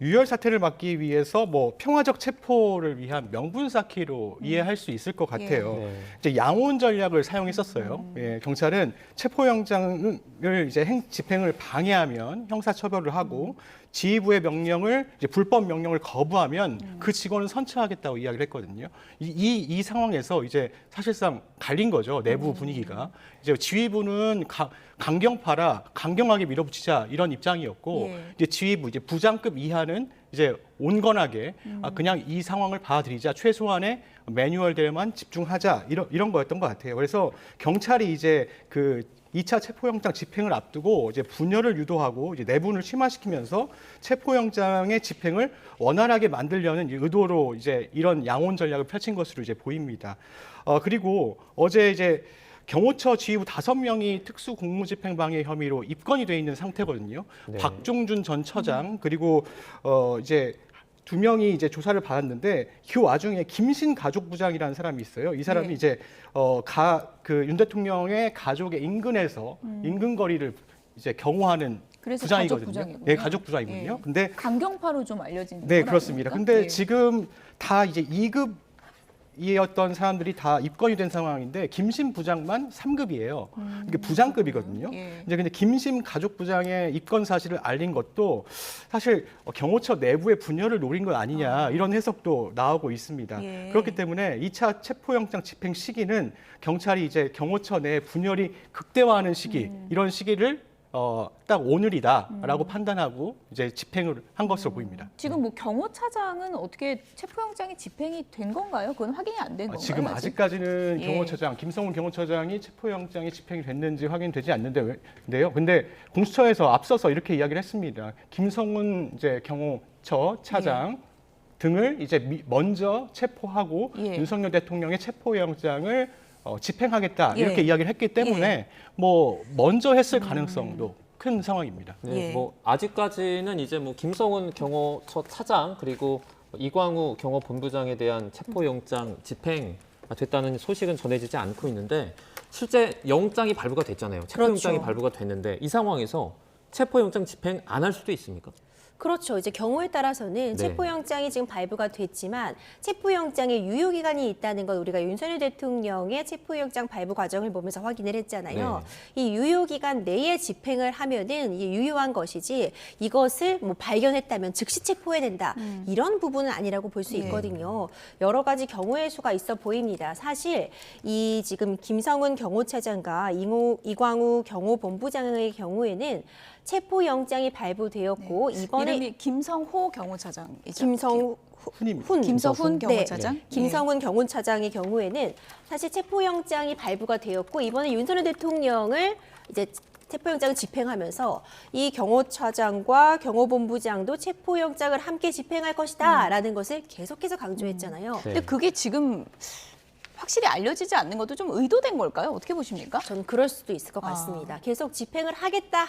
[SPEAKER 3] 유혈 사태를 막기 위해서 뭐 평화적 체포를 위한 명분 쌓기로 이해할 수 있을 것 같아요.
[SPEAKER 4] 네.
[SPEAKER 3] 이제 양혼 전략을 사용했었어요. 예, 경찰은 체포영장을 이제 집행을 방해하면 형사처벌을 하고 지휘부의 명령을 이제 불법 명령을 거부하면 그 직원은 선처하겠다고 이야기를 했거든요. 이 상황에서 이제 사실상 갈린 거죠. 내부 분위기가. 이제 지휘부는 강경파라 강경하게 밀어붙이자 이런 입장이었고
[SPEAKER 1] 예.
[SPEAKER 3] 이제 지휘부 이제 부장급 이하는 이제 온건하게 그냥 이 상황을 받아들이자 최소한의 매뉴얼들만 집중하자 이런 거였던 것 같아요. 그래서 경찰이 이제 그 2차 체포영장 집행을 앞두고 이제 분열을 유도하고 이제 내분을 심화시키면서 체포영장의 집행을 원활하게 만들려는 이 의도로 이제 이런 양혼 전략을 펼친 것으로 이제 보입니다. 그리고 어제 이제 경호처 지휘부 5명이 특수 공무집행 방해 혐의로 입건이 돼 있는 상태거든요.
[SPEAKER 4] 네.
[SPEAKER 3] 박종준 전 처장 그리고 이제 2명이 이제 조사를 받았는데 그 와중에 김신 가족부장이라는 사람이 있어요. 이 사람이
[SPEAKER 1] 네.
[SPEAKER 3] 이제 윤 대통령의 가족의 인근에서 인근거리를 이제 경호하는
[SPEAKER 1] 그래서
[SPEAKER 3] 부장이거든요.
[SPEAKER 1] 가족부장이군요.
[SPEAKER 3] 네, 가족부장이군요.
[SPEAKER 1] 예.
[SPEAKER 3] 근데
[SPEAKER 1] 강경파로 좀 알려진
[SPEAKER 3] 네,
[SPEAKER 1] 분
[SPEAKER 3] 그렇습니다.
[SPEAKER 1] 아닙니까?
[SPEAKER 3] 근데
[SPEAKER 1] 예.
[SPEAKER 3] 지금 다 이제 2급이었던 사람들이 다 입건이 된 상황인데 김신 부장만 3급이에요. 이게 부장급이거든요.
[SPEAKER 1] 예.
[SPEAKER 3] 이제 근데 김신 가족부장의 입건 사실을 알린 것도 사실 경호처 내부의 분열을 노린 것 아니냐 이런 해석도 나오고 있습니다.
[SPEAKER 1] 예.
[SPEAKER 3] 그렇기 때문에 2차 체포영장 집행 시기는 경찰이 이제 경호처 내 분열이 극대화하는 시기 이런 시기를 딱 오늘이다라고 판단하고 이제 집행을 한 것으로 보입니다.
[SPEAKER 1] 지금 뭐 경호차장은 어떻게 체포영장이 집행이 된 건가요? 그건 확인이 안 된 건가요?
[SPEAKER 3] 지금 아직까지는
[SPEAKER 1] 예.
[SPEAKER 3] 경호처장 김성훈 경호처장이 체포영장이 집행이 됐는지 확인되지 않는데요. 근데 공수처에서 앞서서 이렇게 이야기를 했습니다. 김성훈 이제 경호처 차장 등을 이제 먼저 체포하고
[SPEAKER 1] 예.
[SPEAKER 3] 윤석열 대통령의 체포영장을 집행하겠다
[SPEAKER 1] 예.
[SPEAKER 3] 이렇게 이야기를 했기 때문에 뭐 먼저 했을 가능성도 큰 상황입니다.
[SPEAKER 4] 네,
[SPEAKER 1] 예.
[SPEAKER 4] 뭐 아직까지는 이제 뭐 김성훈 경호처 차장 그리고 이광우 경호본부장에 대한 체포영장 집행 됐다는 소식은 전해지지 않고 있는데 실제 영장이 발부가 됐잖아요. 체포영장이
[SPEAKER 2] 그렇죠.
[SPEAKER 4] 발부가 됐는데 이 상황에서 체포영장 집행 안 할 수도 있습니까?
[SPEAKER 2] 그렇죠. 이제 경우에 따라서는
[SPEAKER 4] 네.
[SPEAKER 2] 체포영장이 지금 발부가 됐지만 체포영장의 유효기간이 있다는 건 우리가 윤석열 대통령의 체포영장 발부 과정을 보면서 확인을 했잖아요. 이 유효기간 내에 집행을 하면은 이게 유효한 것이지 이것을 뭐 발견했다면 즉시 체포해야 된다. 이런 부분은 아니라고 볼 수
[SPEAKER 1] 예.
[SPEAKER 2] 있거든요. 여러 가지 경우의 수가 있어 보입니다. 사실 이 지금 김성훈 경호차장과 이광우 경호본부장의 경우에는 체포영장이 발부되었고 이번에
[SPEAKER 1] 이름이 김성호 경호차장이죠.
[SPEAKER 3] 훈입니다.
[SPEAKER 1] 김서훈
[SPEAKER 2] 네.
[SPEAKER 1] 경호차장.
[SPEAKER 2] 김성훈 경호차장의 경우에는 사실 체포영장이 발부가 되었고 이번에 윤석열 대통령을 이제 체포영장을 집행하면서 이 경호차장과 경호본부장도 체포영장을 함께 집행할 것이다라는 것을 계속해서 강조했잖아요.
[SPEAKER 4] 네.
[SPEAKER 1] 근데 그게 지금 확실히 알려지지 않는 것도 좀 의도된 걸까요? 어떻게 보십니까?
[SPEAKER 2] 저는 그럴 수도 있을 것 같습니다. 계속 집행을 하겠다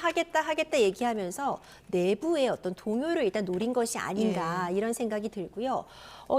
[SPEAKER 2] 얘기하면서 내부의 어떤 동요를 일단 노린 것이 아닌가 이런 생각이 들고요.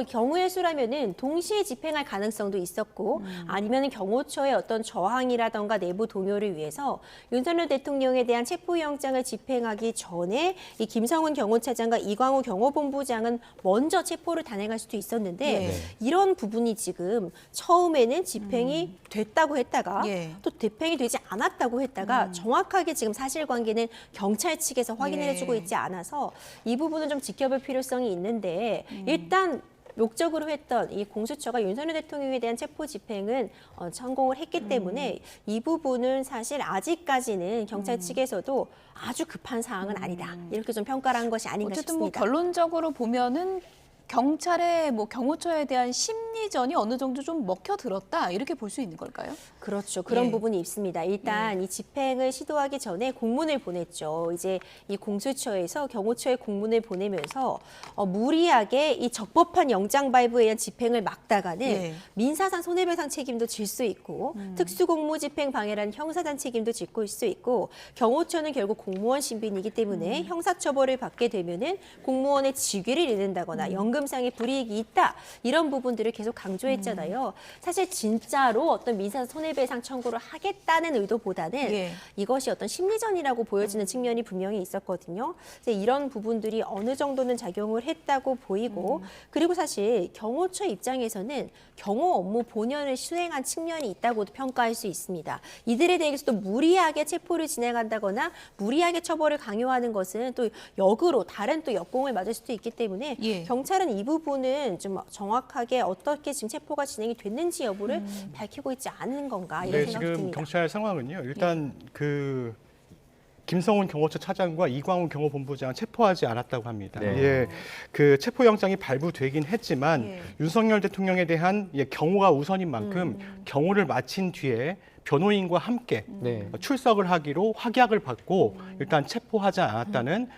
[SPEAKER 2] 경우의 수라면은 동시에 집행할 가능성도 있었고 아니면 경호처의 어떤 저항이라던가 내부 동요를 위해서 윤석열 대통령에 대한 체포영장을 집행하기 전에 이 김성훈 경호차장과 이광우 경호본부장은 먼저 체포를 단행할 수도 있었는데
[SPEAKER 1] 네.
[SPEAKER 2] 이런 부분이 지금 처음에는 집행이 됐다고 했다가
[SPEAKER 1] 예.
[SPEAKER 2] 또 집행이 되지 않았다고 했다가 정확하게 지금 사실관계는 경찰 측에서 확인을
[SPEAKER 1] 예.
[SPEAKER 2] 해주고 있지 않아서 이 부분은 좀 지켜볼 필요성이 있는데 일단 목적으로 했던 이 공수처가 윤석열 대통령에 대한 체포 집행은 성공을 했기 때문에 이 부분은 사실 아직까지는 경찰 측에서도 아주 급한 사항은 아니다. 이렇게 좀 평가를 한 것이 아닌가
[SPEAKER 1] 어쨌든 뭐
[SPEAKER 2] 싶습니다.
[SPEAKER 1] 결론적으로 보면은 경찰의 뭐 경호처에 대한 심리전이 어느 정도 좀 먹혀들었다 이렇게 볼 수 있는 걸까요?
[SPEAKER 2] 그렇죠. 그런
[SPEAKER 1] 예.
[SPEAKER 2] 부분이 있습니다. 일단 이 집행을 시도하기 전에 공문을 보냈죠. 이제 이 공수처에서 경호처에 공문을 보내면서 무리하게 이 적법한 영장 발부에 의한 집행을 막다가는
[SPEAKER 1] 예.
[SPEAKER 2] 민사상 손해배상 책임도 질 수 있고 특수공무집행 방해라는 형사상 책임도 짓고 수 있고 경호처는 결국 공무원 신분이기 때문에 형사처벌을 받게 되면은 공무원의 직위를 잃는다거나 연금 형상의 불이익이 있다. 이런 부분들을 계속 강조했잖아요. 사실 진짜로 어떤 민사 손해배상 청구를 하겠다는 의도보다는
[SPEAKER 1] 예.
[SPEAKER 2] 이것이 어떤 심리전이라고 보여지는 측면이 분명히 있었거든요. 이제 이런 부분들이 어느 정도는 작용을 했다고 보이고 그리고 사실 경호처 입장에서는 경호 업무 본연을 수행한 측면이 있다고도 평가할 수 있습니다. 이들에 대해서도 무리하게 체포를 진행한다거나 무리하게 처벌을 강요하는 것은 또 역으로 다른 또 역공을 맞을 수도 있기 때문에
[SPEAKER 1] 예.
[SPEAKER 2] 경찰은 이 부분은 좀 정확하게 어떻게 지금 체포가 진행이 됐는지 여부를 밝히고 있지 않은 건가 이런
[SPEAKER 3] 네,
[SPEAKER 2] 생각이
[SPEAKER 3] 지금
[SPEAKER 2] 듭니다.
[SPEAKER 3] 경찰 상황은요. 일단 그 김성훈 경호처 차장과 이광훈 경호본부장은 체포하지 않았다고 합니다.
[SPEAKER 4] 네.
[SPEAKER 3] 예, 그 체포영장이 발부되긴 했지만
[SPEAKER 1] 예.
[SPEAKER 3] 윤석열 대통령에 대한 경호가 우선인 만큼 경호를 마친 뒤에 변호인과 함께
[SPEAKER 4] 네.
[SPEAKER 3] 출석을 하기로 확약을 받고 일단 체포하지 않았다는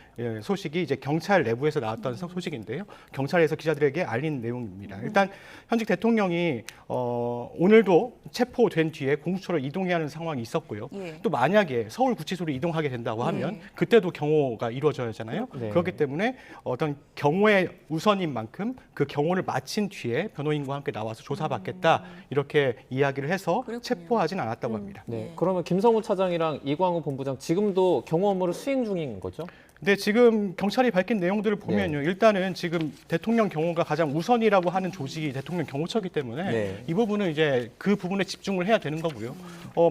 [SPEAKER 3] 소식이 이제 경찰 내부에서 나왔던 소식인데요. 경찰에서 기자들에게 알린 내용입니다. 일단 현직 대통령이 오늘도 체포된 뒤에 공수처로 이동해야 하는 상황이 있었고요.
[SPEAKER 1] 예.
[SPEAKER 3] 또 만약에 서울구치소로 이동하게 된다고 하면
[SPEAKER 1] 예.
[SPEAKER 3] 그때도 경호가 이루어져야 하잖아요.
[SPEAKER 4] 네.
[SPEAKER 3] 그렇기 때문에 어떤 경호의 우선인 만큼 그 경호를 마친 뒤에 변호인과 함께 나와서 조사받겠다 이렇게 이야기를 해서
[SPEAKER 1] 그렇군요.
[SPEAKER 3] 체포하진 않았다고 합니다.
[SPEAKER 4] 네. 그러면 김성우 차장이랑 이광우 본부장 지금도 경호 업무를 수행 중인 거죠?
[SPEAKER 3] 근데 지금 경찰이 밝힌 내용들을 보면요. 일단은 지금 대통령 경호가 가장 우선이라고 하는 조직이 대통령 경호처이기 때문에
[SPEAKER 4] 네.
[SPEAKER 3] 이 부분은 이제 그 부분에 집중을 해야 되는 거고요.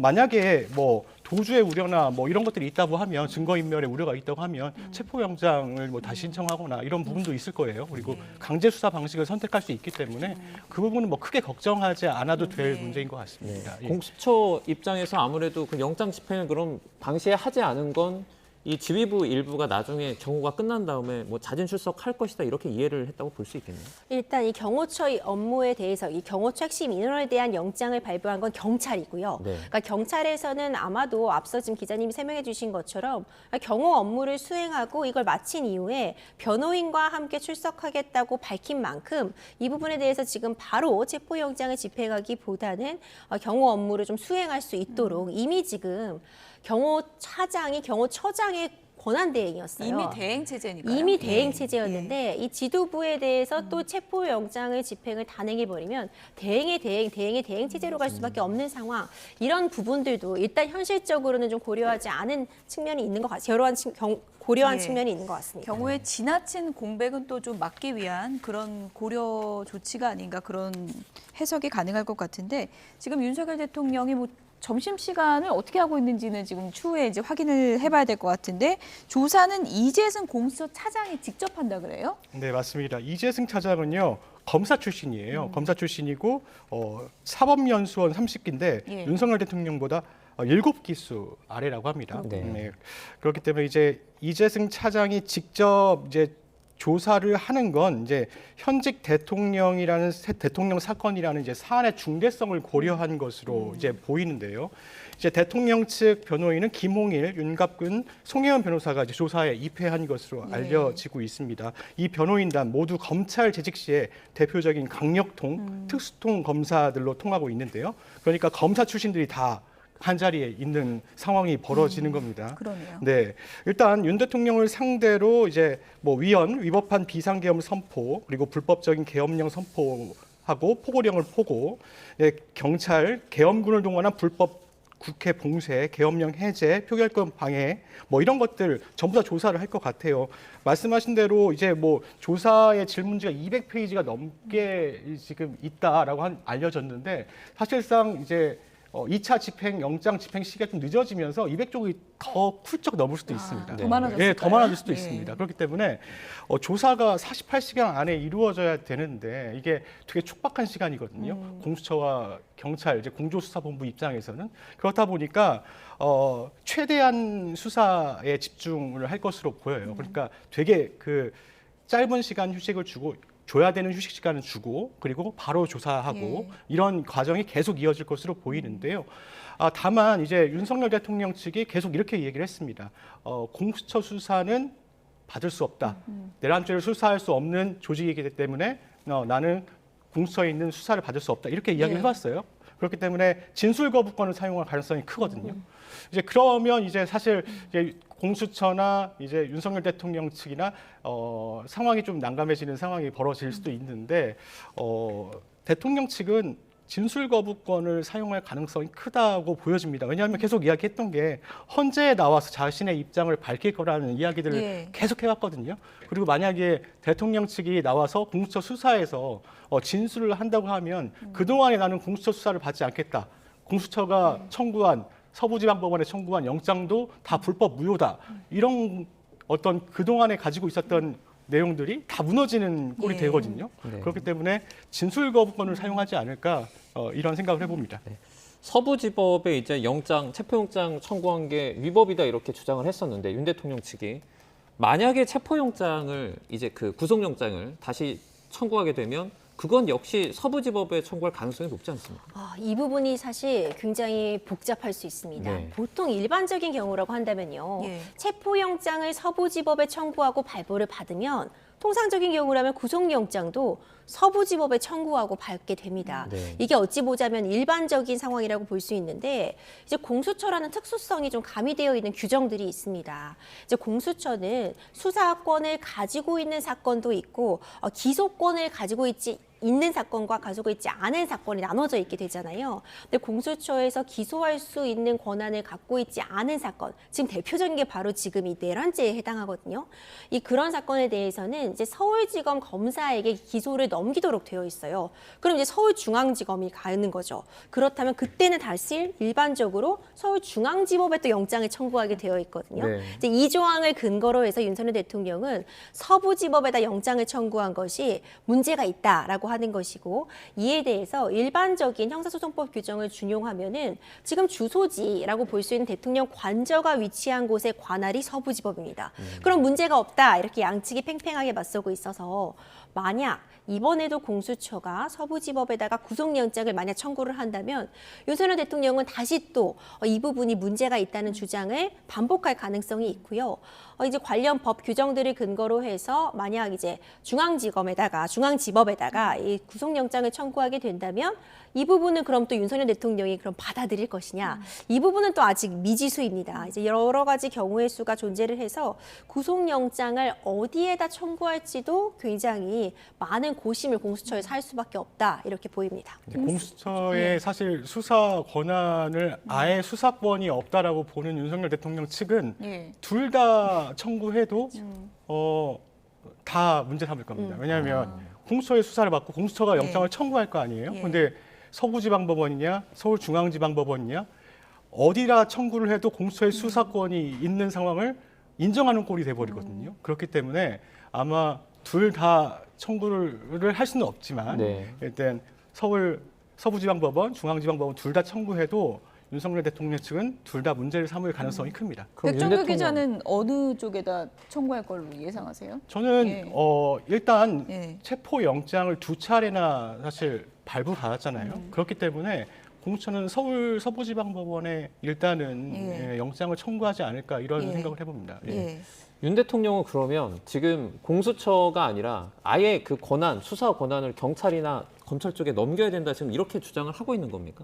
[SPEAKER 3] 만약에 뭐 도주의 우려나 뭐 이런 것들이 있다고 하면 증거인멸의 우려가 있다고 하면 체포영장을 뭐 다시 신청하거나 이런 부분도 있을 거예요. 그리고 강제 수사 방식을 선택할 수 있기 때문에 그 부분은 뭐 크게 걱정하지 않아도 될 문제인 것 같습니다. 예.
[SPEAKER 4] 공수처 입장에서 아무래도 그 영장 집행을 그럼 당시에 하지 않은 건 이 지휘부 일부가 나중에 경호가 끝난 다음에 뭐 자진 출석할 것이다 이렇게 이해를 했다고 볼 수 있겠네요.
[SPEAKER 2] 일단 이 경호처의 업무에 대해서 이 경호처 핵심 인원에 대한 영장을 발부한 건 경찰이고요.
[SPEAKER 4] 네.
[SPEAKER 2] 그러니까 경찰에서는 아마도 앞서 지금 기자님이 설명해 주신 것처럼 경호 업무를 수행하고 이걸 마친 이후에 변호인과 함께 출석하겠다고 밝힌 만큼 이 부분에 대해서 지금 바로 체포영장을 집행하기보다는 경호 업무를 좀 수행할 수 있도록 이미 지금 경호차장이 경호처장의 권한 대행이었어요.
[SPEAKER 1] 이미 대행 체제니까요.
[SPEAKER 2] 이미
[SPEAKER 1] 예.
[SPEAKER 2] 대행 체제였는데 이 지도부에 대해서 또 체포영장을 집행을 단행해버리면 대행의 대행 체제로 갈 수밖에 없는 상황. 이런 부분들도 일단 현실적으로는 좀 고려하지 않은 측면이 있는 것 같아요. 고려한
[SPEAKER 1] 예.
[SPEAKER 2] 측면이 있는 것 같습니다.
[SPEAKER 1] 경우에 지나친 공백은 또 좀 막기 위한 그런 고려 조치가 아닌가 그런 해석이 가능할 것 같은데 지금 윤석열 대통령이 뭐 점심시간을 어떻게 하고 있는지는 지금 추후에 이제 확인을 해봐야 될 것 같은데 조사는 이재승 공수처 차장이 직접 한다 그래요?
[SPEAKER 3] 네, 맞습니다. 이재승 차장은요. 검사 출신이에요. 검사 출신이고 사법연수원 30기인데
[SPEAKER 1] 예.
[SPEAKER 3] 윤석열 대통령보다 7기수 아래라고 합니다.
[SPEAKER 4] 네.
[SPEAKER 3] 그렇기 때문에 이제 이재승 차장이 직접 이제 조사를 하는 건 이제 현직 대통령 사건이라는 이제 사안의 중대성을 고려한 것으로 이제 보이는데요. 이제 대통령 측 변호인은 김홍일, 윤갑근, 송혜원 변호사가 이제 조사에 입회한 것으로 알려지고 있습니다. 이 변호인단 모두 검찰 재직 시에 대표적인 강력통, 특수통 검사들로 통하고 있는데요. 그러니까 검사 출신들이 다 한 자리에 있는 상황이 벌어지는 겁니다.
[SPEAKER 1] 그러네요.
[SPEAKER 3] 네, 일단 윤 대통령을 상대로 이제 뭐 위법한 비상계엄 선포 그리고 불법적인 계엄령 선포하고 포고령을 포고, 경찰 계엄군을 동원한 불법 국회 봉쇄, 계엄령 해제, 표결권 방해 뭐 이런 것들 전부 다 조사를 할 것 같아요. 말씀하신 대로 이제 뭐 조사의 질문지가 200페이지가 넘게 지금 있다라고 알려졌는데 사실상 이제 2차 집행, 영장 집행 시기가 좀 늦어지면서 200쪽이 더 훌쩍 넘을 수도 있습니다.
[SPEAKER 1] 더 많아졌을까요?
[SPEAKER 3] 예, 더 많아질 수도
[SPEAKER 1] 예.
[SPEAKER 3] 있습니다. 그렇기 때문에 조사가 48시간 안에 이루어져야 되는데 이게 되게 촉박한 시간이거든요. 공수처와 경찰, 이제 공조수사본부 입장에서는 그렇다 보니까 최대한 수사에 집중을 할 것으로 보여요. 그러니까 되게 그 짧은 시간 휴식을 줘야 되는 휴식 시간을 주고 그리고 바로 조사하고 이런 과정이 계속 이어질 것으로 보이는데요. 다만 이제 윤석열 대통령 측이 계속 이렇게 얘기를 했습니다. 공수처 수사는 받을 수 없다. 내란죄를 수사할 수 없는 조직이기 때문에 나는 공수처에 있는 수사를 받을 수 없다. 이렇게 이야기를 해봤어요. 그렇기 때문에 진술 거부권을 사용할 가능성이 크거든요. 이제 그러면 이제 사실 이제 공수처나 이제 윤석열 대통령 측이나 상황이 좀 난감해지는 상황이 벌어질 수도 있는데 대통령 측은 진술 거부권을 사용할 가능성이 크다고 보여집니다. 왜냐하면 계속 이야기했던 게 헌재에 나와서 자신의 입장을 밝힐 거라는 이야기들을
[SPEAKER 1] 예.
[SPEAKER 3] 계속 해왔거든요. 그리고 만약에 대통령 측이 나와서 공수처 수사에서 진술을 한다고 하면 그동안에 나는 공수처 수사를 받지 않겠다. 공수처가 청구한 서부지방법원에 청구한 영장도 다 불법 무효다. 이런 어떤 그동안에 가지고 있었던 내용들이 다 무너지는 꼴이
[SPEAKER 1] 예.
[SPEAKER 3] 되거든요.
[SPEAKER 4] 네.
[SPEAKER 3] 그렇기 때문에 진술 거부권을 사용하지 않을까 이런 생각을 해봅니다.
[SPEAKER 4] 서부지법에 이제 체포영장 청구한 게 위법이다 이렇게 주장을 했었는데 윤 대통령 측이 만약에 체포영장을 이제 그 구속영장을 다시 청구하게 되면 그건 역시 서부지법에 청구할 가능성이 높지 않습니까?
[SPEAKER 2] 이 부분이 사실 굉장히 복잡할 수 있습니다.
[SPEAKER 4] 네.
[SPEAKER 2] 보통 일반적인 경우라고 한다면요.
[SPEAKER 1] 예.
[SPEAKER 2] 체포영장을 서부지법에 청구하고 발부를 받으면 통상적인 경우라면 구속영장도 서부지법에 청구하고 받게 됩니다.
[SPEAKER 4] 네.
[SPEAKER 2] 이게 어찌 보자면 일반적인 상황이라고 볼 수 있는데 이제 공수처라는 특수성이 좀 가미되어 있는 규정들이 있습니다. 이제 공수처는 수사권을 가지고 있는 사건도 있고 기소권을 가지고 있는 사건과 가지고 있지 않은 사건이 나눠져 있게 되잖아요. 근데 공수처에서 기소할 수 있는 권한을 갖고 있지 않은 사건, 지금 대표적인 게 바로 지금 이 내란죄에 해당하거든요. 이 그런 사건에 대해서는 이제 서울지검 검사에게 기소를 넘기도록 되어 있어요. 그럼 이제 서울중앙지검이 가는 거죠. 그렇다면 그때는 다시 일반적으로 서울중앙지법에 또 영장을 청구하게 되어 있거든요.
[SPEAKER 4] 네.
[SPEAKER 2] 이제 이 조항을 근거로 해서 윤석열 대통령은 서부지법에다 영장을 청구한 것이 문제가 있다라고 하는 것이고, 이에 대해서 일반적인 형사소송법 규정을 준용하면은 지금 주소지라고 볼 수 있는 대통령 관저가 위치한 곳의 관할이 서부지법입니다. 그럼 문제가 없다 이렇게 양측이 팽팽하게 맞서고 있어서 만약 이번에도 공수처가 서부지법에다가 구속영장을 만약 청구를 한다면 윤석열 대통령은 다시 또 이 부분이 문제가 있다는 주장을 반복할 가능성이 있고요. 이제 관련 법 규정들을 근거로 해서 만약 이제 중앙지법에다가 이 구속영장을 청구하게 된다면 이 부분은 그럼 또 윤석열 대통령이 그럼 받아들일 것이냐? 이 부분은 또 아직 미지수입니다. 이제 여러 가지 경우의 수가 존재를 해서 구속영장을 어디에다 청구할지도 굉장히 많은 고심을 공수처에서 할 수밖에 없다 이렇게 보입니다.
[SPEAKER 3] 공수처의 사실 수사 권한을 아예 수사권이 없다라고 보는 윤석열 대통령 측은
[SPEAKER 1] 예.
[SPEAKER 3] 둘 다 청구해도 다 문제 삼을 겁니다. 왜냐하면 공수처의 수사를 받고 공수처가 영장을 청구할 거 아니에요.
[SPEAKER 1] 예.
[SPEAKER 3] 근데 서부지방법원이냐 서울중앙지방법원이냐 어디라 청구를 해도 공수처의 수사권이 있는 상황을 인정하는 꼴이 돼버리거든요. 그렇기 때문에 아마 둘 다 청구를 할 수는 없지만
[SPEAKER 4] 네.
[SPEAKER 3] 일단 서부지방법원, 중앙지방법원 둘 다 청구해도 윤석열 대통령 측은 둘 다 문제를 삼을 가능성이 큽니다.
[SPEAKER 4] 그럼 윤
[SPEAKER 1] 백정규
[SPEAKER 4] 대통령-
[SPEAKER 1] 기자는 어느 쪽에다 청구할 걸로 예상하세요?
[SPEAKER 3] 저는
[SPEAKER 1] 예.
[SPEAKER 3] 일단
[SPEAKER 1] 예.
[SPEAKER 3] 체포 영장을 두 차례나 사실 발부받았잖아요. 그렇기 때문에 공수처는 서부지방법원에 일단은
[SPEAKER 1] 예.
[SPEAKER 3] 영장을 청구하지 않을까 이런
[SPEAKER 1] 예.
[SPEAKER 3] 생각을 해봅니다. 예.
[SPEAKER 1] 예.
[SPEAKER 4] 윤 대통령은 그러면 지금 공수처가 아니라 아예 그 수사 권한을 경찰이나 검찰 쪽에 넘겨야 된다 지금 이렇게 주장을 하고 있는 겁니까?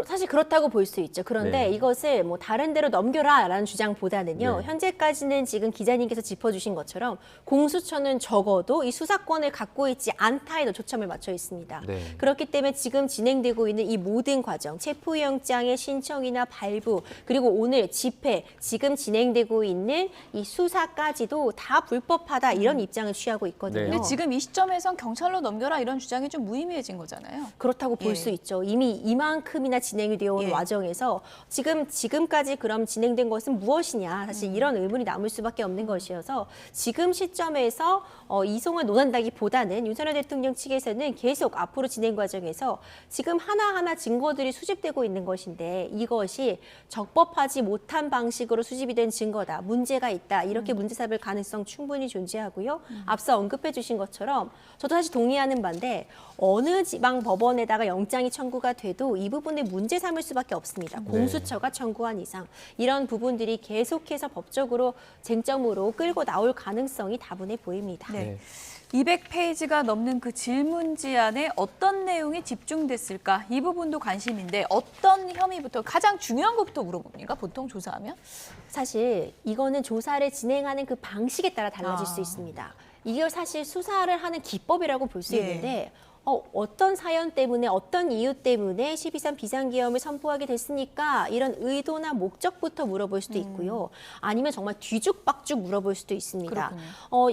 [SPEAKER 2] 사실 그렇다고 볼 수 있죠. 그런데
[SPEAKER 4] 네.
[SPEAKER 2] 이것을 뭐 다른 데로 넘겨라라는 주장보다는요.
[SPEAKER 4] 네.
[SPEAKER 2] 현재까지는 지금 기자님께서 짚어주신 것처럼 공수처는 적어도 이 수사권을 갖고 있지 않다에 초점을 맞춰 있습니다.
[SPEAKER 4] 네.
[SPEAKER 2] 그렇기 때문에 지금 진행되고 있는 이 모든 과정, 체포영장의 신청이나 발부, 그리고 오늘 집회, 지금 진행되고 있는 이 수사까지도 다 불법하다 이런 입장을 취하고 있거든요.
[SPEAKER 4] 네.
[SPEAKER 1] 근데 지금 이 시점에선 경찰로 넘겨라 이런 주장이 좀 무의미해진 거잖아요.
[SPEAKER 2] 그렇다고 볼
[SPEAKER 1] 예.
[SPEAKER 2] 수 있죠. 이미 이만큼이나 진행이 되어 온
[SPEAKER 1] 예.
[SPEAKER 2] 와중에서 지금까지 그럼 진행된 것은 무엇이냐 사실 이런 의문이 남을 수밖에 없는 것이어서 지금 시점에서 이송을 논한다기보다는 윤석열 대통령 측에서는 계속 앞으로 진행 과정에서 지금 하나하나 증거들이 수집되고 있는 것인데 이것이 적법하지 못한 방식으로 수집이 된 증거다. 문제가 있다. 이렇게 문제 삼을 가능성 충분히 존재하고요. 앞서 언급해 주신 것처럼 저도 사실 동의하는 바인데 어느 어느 지방 법원에다가 영장이 청구가 돼도 이 부분을 문제 삼을 수밖에 없습니다. 공수처가 청구한 이상 이런 부분들이 계속해서 법적으로 쟁점으로 끌고 나올 가능성이 다분해 보입니다.
[SPEAKER 1] 네. 200페이지가 넘는 그 질문지 안에 어떤 내용이 집중됐을까? 이 부분도 관심인데 어떤 혐의부터 가장 중요한 것부터 물어봅니까? 보통 조사하면?
[SPEAKER 2] 사실 이거는 조사를 진행하는 그 방식에 따라 달라질 수 있습니다. 이걸 사실 수사를 하는 기법이라고 볼 수
[SPEAKER 1] 예.
[SPEAKER 2] 있는데 어떤 사연 때문에 어떤 이유 때문에 12.3 비상계엄을 선포하게 됐으니까 이런 의도나 목적부터 물어볼 수도 있고요. 아니면 정말 뒤죽박죽 물어볼 수도 있습니다.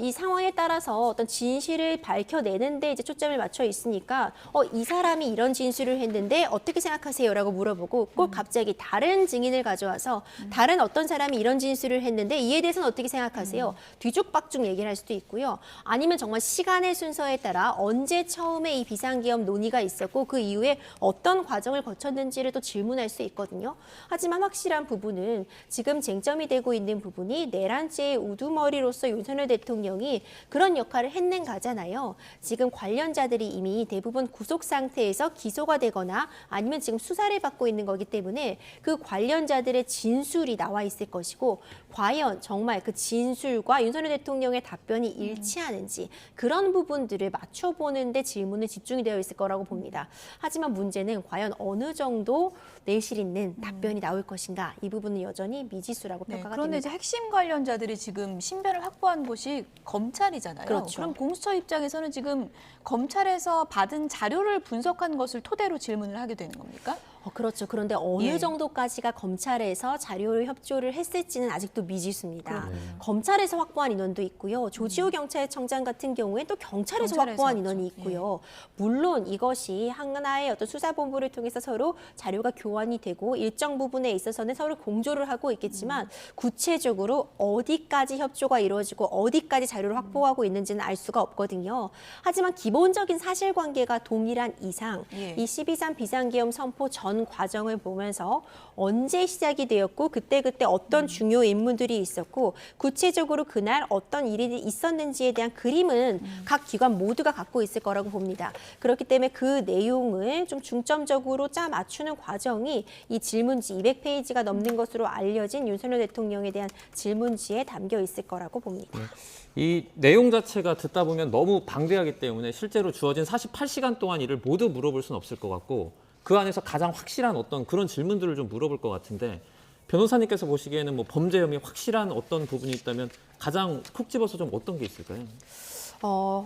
[SPEAKER 2] 이 상황에 따라서 어떤 진실을 밝혀내는데 이제 초점을 맞춰 있으니까 이 사람이 이런 진술을 했는데 어떻게 생각하세요?라고 물어보고 꼭 갑자기 다른 증인을 가져와서 다른 어떤 사람이 이런 진술을 했는데 이에 대해서는 어떻게 생각하세요? 뒤죽박죽 얘기를 할 수도 있고요. 아니면 정말 시간의 순서에 따라 언제 처음에 이 비상계엄 논의가 있었고 그 이후에 어떤 과정을 거쳤는지를 또 질문할 수 있거든요. 하지만 확실한 부분은 지금 쟁점이 되고 있는 부분이 내란죄의 우두머리로서 윤석열 대통령이 그런 역할을 했는가잖아요. 지금 관련자들이 이미 대부분 구속 상태에서 기소가 되거나 아니면 지금 수사를 받고 있는 거기 때문에 그 관련자들의 진술이 나와 있을 것이고 과연 정말 그 진술과 윤석열 대통령의 답변이 일치하는지 그런 부분들을 맞춰보는데 질문을 집중이 되어 있을 거라고 봅니다. 하지만 문제는 과연 어느 정도 내실 있는 답변이 나올 것인가 이 부분은 여전히 미지수라고 평가가
[SPEAKER 1] 그런데
[SPEAKER 2] 됩니다.
[SPEAKER 1] 이제 핵심 관련자들이 지금 신변을 확보한 곳이 검찰이잖아요.
[SPEAKER 2] 그렇죠.
[SPEAKER 1] 그럼 공수처 입장에서는 지금 검찰에서 받은 자료를 분석한 것을 토대로 질문을 하게 되는 겁니까?
[SPEAKER 2] 그렇죠. 그런데 어느
[SPEAKER 1] 예.
[SPEAKER 2] 정도까지가 검찰에서 자료를 협조를 했을지는 아직도 미지수입니다. 검찰에서 확보한 인원도 있고요. 조지호 경찰청장 같은 경우에 또 경찰에서 확보한 인원이 있고요. 물론 이것이 하나의 어떤 수사본부를 통해서 서로 자료가 교환이 되고 일정 부분에 있어서는 서로 공조를 하고 있겠지만 구체적으로 어디까지 협조가 이루어지고 어디까지 자료를 확보하고 있는지는 알 수가 없거든요. 하지만 기본적인 사실관계가 동일한 이상 이 12.3 비상계엄 선포 전 과정을 보면서 언제 시작이 되었고 그때 어떤 중요 인물들이 있었고 구체적으로 그날 어떤 일이 있었는지에 대한 그림은 각 기관 모두가 갖고 있을 거라고 봅니다. 그렇기 때문에 그 내용을 좀 중점적으로 짜 맞추는 과정이 이 질문지 200페이지가 넘는 것으로 알려진 윤석열 대통령에 대한 질문지에 담겨 있을 거라고 봅니다.
[SPEAKER 4] 이 내용 자체가 듣다 보면 너무 방대하기 때문에 실제로 주어진 48시간 동안 이를 모두 물어볼 수는 없을 것 같고 그 안에서 가장 확실한 어떤 그런 질문들을 좀 물어볼 것 같은데 변호사님께서 보시기에는 뭐 범죄 혐의 확실한 어떤 부분이 있다면 가장 콕 집어서 좀 어떤 게 있을까요?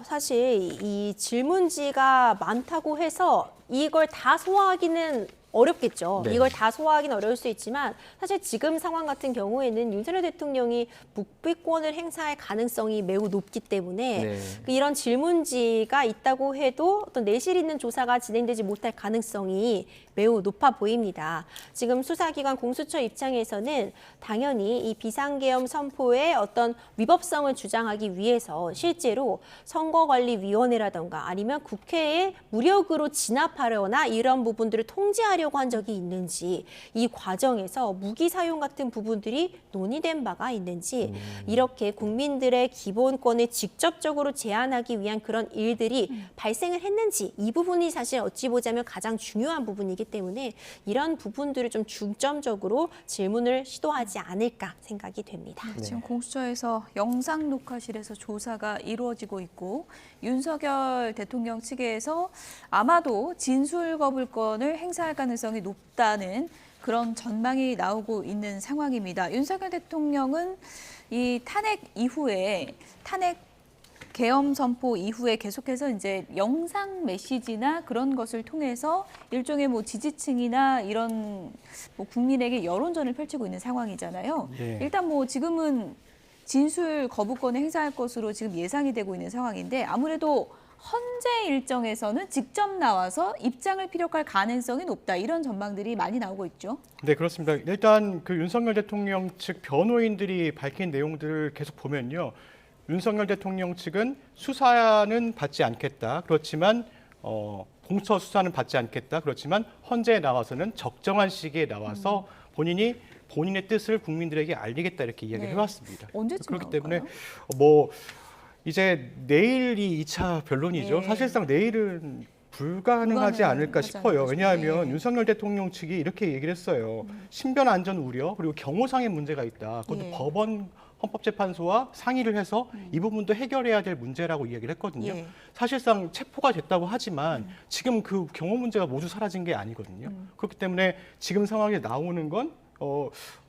[SPEAKER 2] 사실 이 질문지가 많다고 해서 이걸 다 소화하기는 어렵겠죠.
[SPEAKER 4] 네.
[SPEAKER 2] 이걸 다 소화하기는 어려울 수 있지만 사실 지금 상황 같은 경우에는 윤석열 대통령이 묵비권을 행사할 가능성이 매우 높기 때문에
[SPEAKER 4] 네.
[SPEAKER 2] 이런 질문지가 있다고 해도 어떤 내실 있는 조사가 진행되지 못할 가능성이 매우 높아 보입니다. 지금 수사기관 공수처 입장에서는 당연히 이 비상계엄 선포의 어떤 위법성을 주장하기 위해서 실제로 선거관리위원회라던가 아니면 국회에 무력으로 진압하려나 이런 부분들을 통제하려고 한 적이 있는지 이 과정에서 무기 사용 같은 부분들이 논의된 바가 있는지 이렇게 국민들의 기본권을 직접적으로 제한하기 위한 그런 일들이 발생을 했는지 이 부분이 사실 어찌 보자면 가장 중요한 부분이기 때문에 이런 부분들을 좀 중점적으로 질문을 시도하지 않을까 생각이 됩니다.
[SPEAKER 1] 지금 공수처에서 영상 녹화실에서 조사가 이루어지고 있고 윤석열 대통령 측에서 아마도 진술 거부권을 행사할 가능성이 높다는 그런 전망이 나오고 있는 상황입니다. 윤석열 대통령은 이 탄핵 계엄 선포 이후에 계속해서 이제 영상 메시지나 그런 것을 통해서 일종의 뭐 지지층이나 이런 뭐 국민에게 여론전을 펼치고 있는 상황이잖아요.
[SPEAKER 3] 예.
[SPEAKER 1] 일단 뭐 지금은 진술 거부권을 행사할 것으로 지금 예상이 되고 있는 상황인데 아무래도 헌재 일정에서는 직접 나와서 입장을 피력할 가능성이 높다. 이런 전망들이 많이 나오고 있죠.
[SPEAKER 3] 네, 그렇습니다. 일단 그 윤석열 대통령 측 변호인들이 밝힌 내용들을 계속 보면요. 윤석열 대통령 측은 수사는 받지 않겠다. 그렇지만 공수처 수사는 받지 않겠다. 그렇지만 헌재에 나와서는 적정한 시기에 나와서 본인의 뜻을 국민들에게 알리겠다 이렇게 이야기를 해왔습니다.
[SPEAKER 1] 언제쯤
[SPEAKER 3] 그렇기
[SPEAKER 1] 나올까요?
[SPEAKER 3] 때문에 뭐 이제 내일이 2차 변론이죠.
[SPEAKER 1] 네.
[SPEAKER 3] 사실상 내일은 불가능하지 않을까
[SPEAKER 1] 불가능하지
[SPEAKER 3] 싶어요.
[SPEAKER 1] 않을까
[SPEAKER 3] 왜냐하면
[SPEAKER 1] 싶어요. 예.
[SPEAKER 3] 윤석열 대통령 측이 이렇게 얘기를 했어요. 신변 안전 우려 그리고 경호상의 문제가 있다. 그것도
[SPEAKER 1] 예.
[SPEAKER 3] 법원 헌법재판소와 상의를 해서 이 부분도 해결해야 될 문제라고 이야기를 했거든요.
[SPEAKER 1] 예.
[SPEAKER 3] 사실상 체포가 됐다고 하지만 지금 그 경호 문제가 모두 사라진 게 아니거든요. 그렇기 때문에 지금 상황에 나오는 건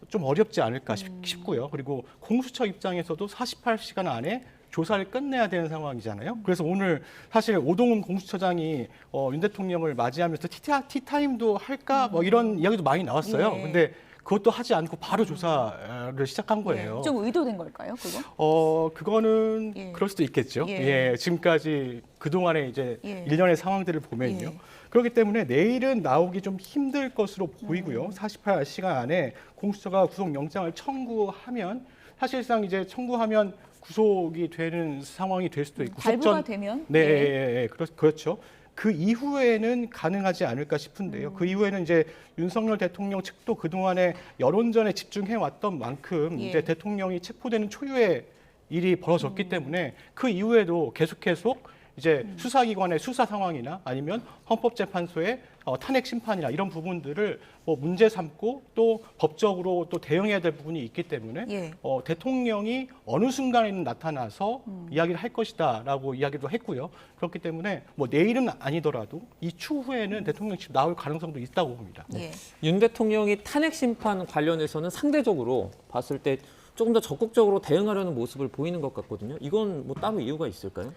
[SPEAKER 3] 좀 어렵지 않을까 싶고요. 그리고 공수처 입장에서도 48시간 안에 조사를 끝내야 되는 상황이잖아요. 그래서 오늘 사실 오동훈 공수처장이 윤 대통령을 맞이하면서 티타임도 할까 뭐 이런 이야기도 많이 나왔어요.
[SPEAKER 1] 예.
[SPEAKER 3] 근데 그것도 하지 않고 바로 조사를 시작한 거예요.
[SPEAKER 1] 예. 좀 의도된 걸까요, 그거?
[SPEAKER 3] 그거는
[SPEAKER 1] 예.
[SPEAKER 3] 그럴 수도 있겠죠.
[SPEAKER 1] 예.
[SPEAKER 3] 예. 지금까지 그동안의 이제
[SPEAKER 1] 예.
[SPEAKER 3] 일련의 상황들을 보면요.
[SPEAKER 1] 예.
[SPEAKER 3] 그렇기 때문에 내일은 나오기 좀 힘들 것으로 보이고요. 48시간 안에 공수처가 구속영장을 청구하면 사실상 이제 청구하면 구속이 되는 상황이 될 수도 있고
[SPEAKER 1] 발부가 되면
[SPEAKER 3] 네,
[SPEAKER 1] 예.
[SPEAKER 3] 예, 예. 그렇죠. 그 이후에는 가능하지 않을까 싶은데요. 그 이후에는 이제 윤석열 대통령 측도 그동안에 여론전에 집중해 왔던 만큼
[SPEAKER 1] 예.
[SPEAKER 3] 이제 대통령이 체포되는 초유의 일이 벌어졌기 때문에 그 이후에도 계속 이제 수사기관의 수사 상황이나 아니면 헌법재판소의 탄핵 심판이나 이런 부분들을 뭐 문제 삼고 또 법적으로 또 대응해야 될 부분이 있기 때문에
[SPEAKER 1] 예.
[SPEAKER 3] 대통령이 어느 순간에는 나타나서 이야기를 할 것이다라고 이야기도 했고요. 그렇기 때문에 뭐 내일은 아니더라도 이 추후에는 대통령실 나올 가능성도 있다고 봅니다.
[SPEAKER 1] 예.
[SPEAKER 4] 윤 대통령이 탄핵 심판 관련해서는 상대적으로 봤을 때 조금 더 적극적으로 대응하려는 모습을 보이는 것 같거든요. 이건 뭐 따로 이유가 있을까요?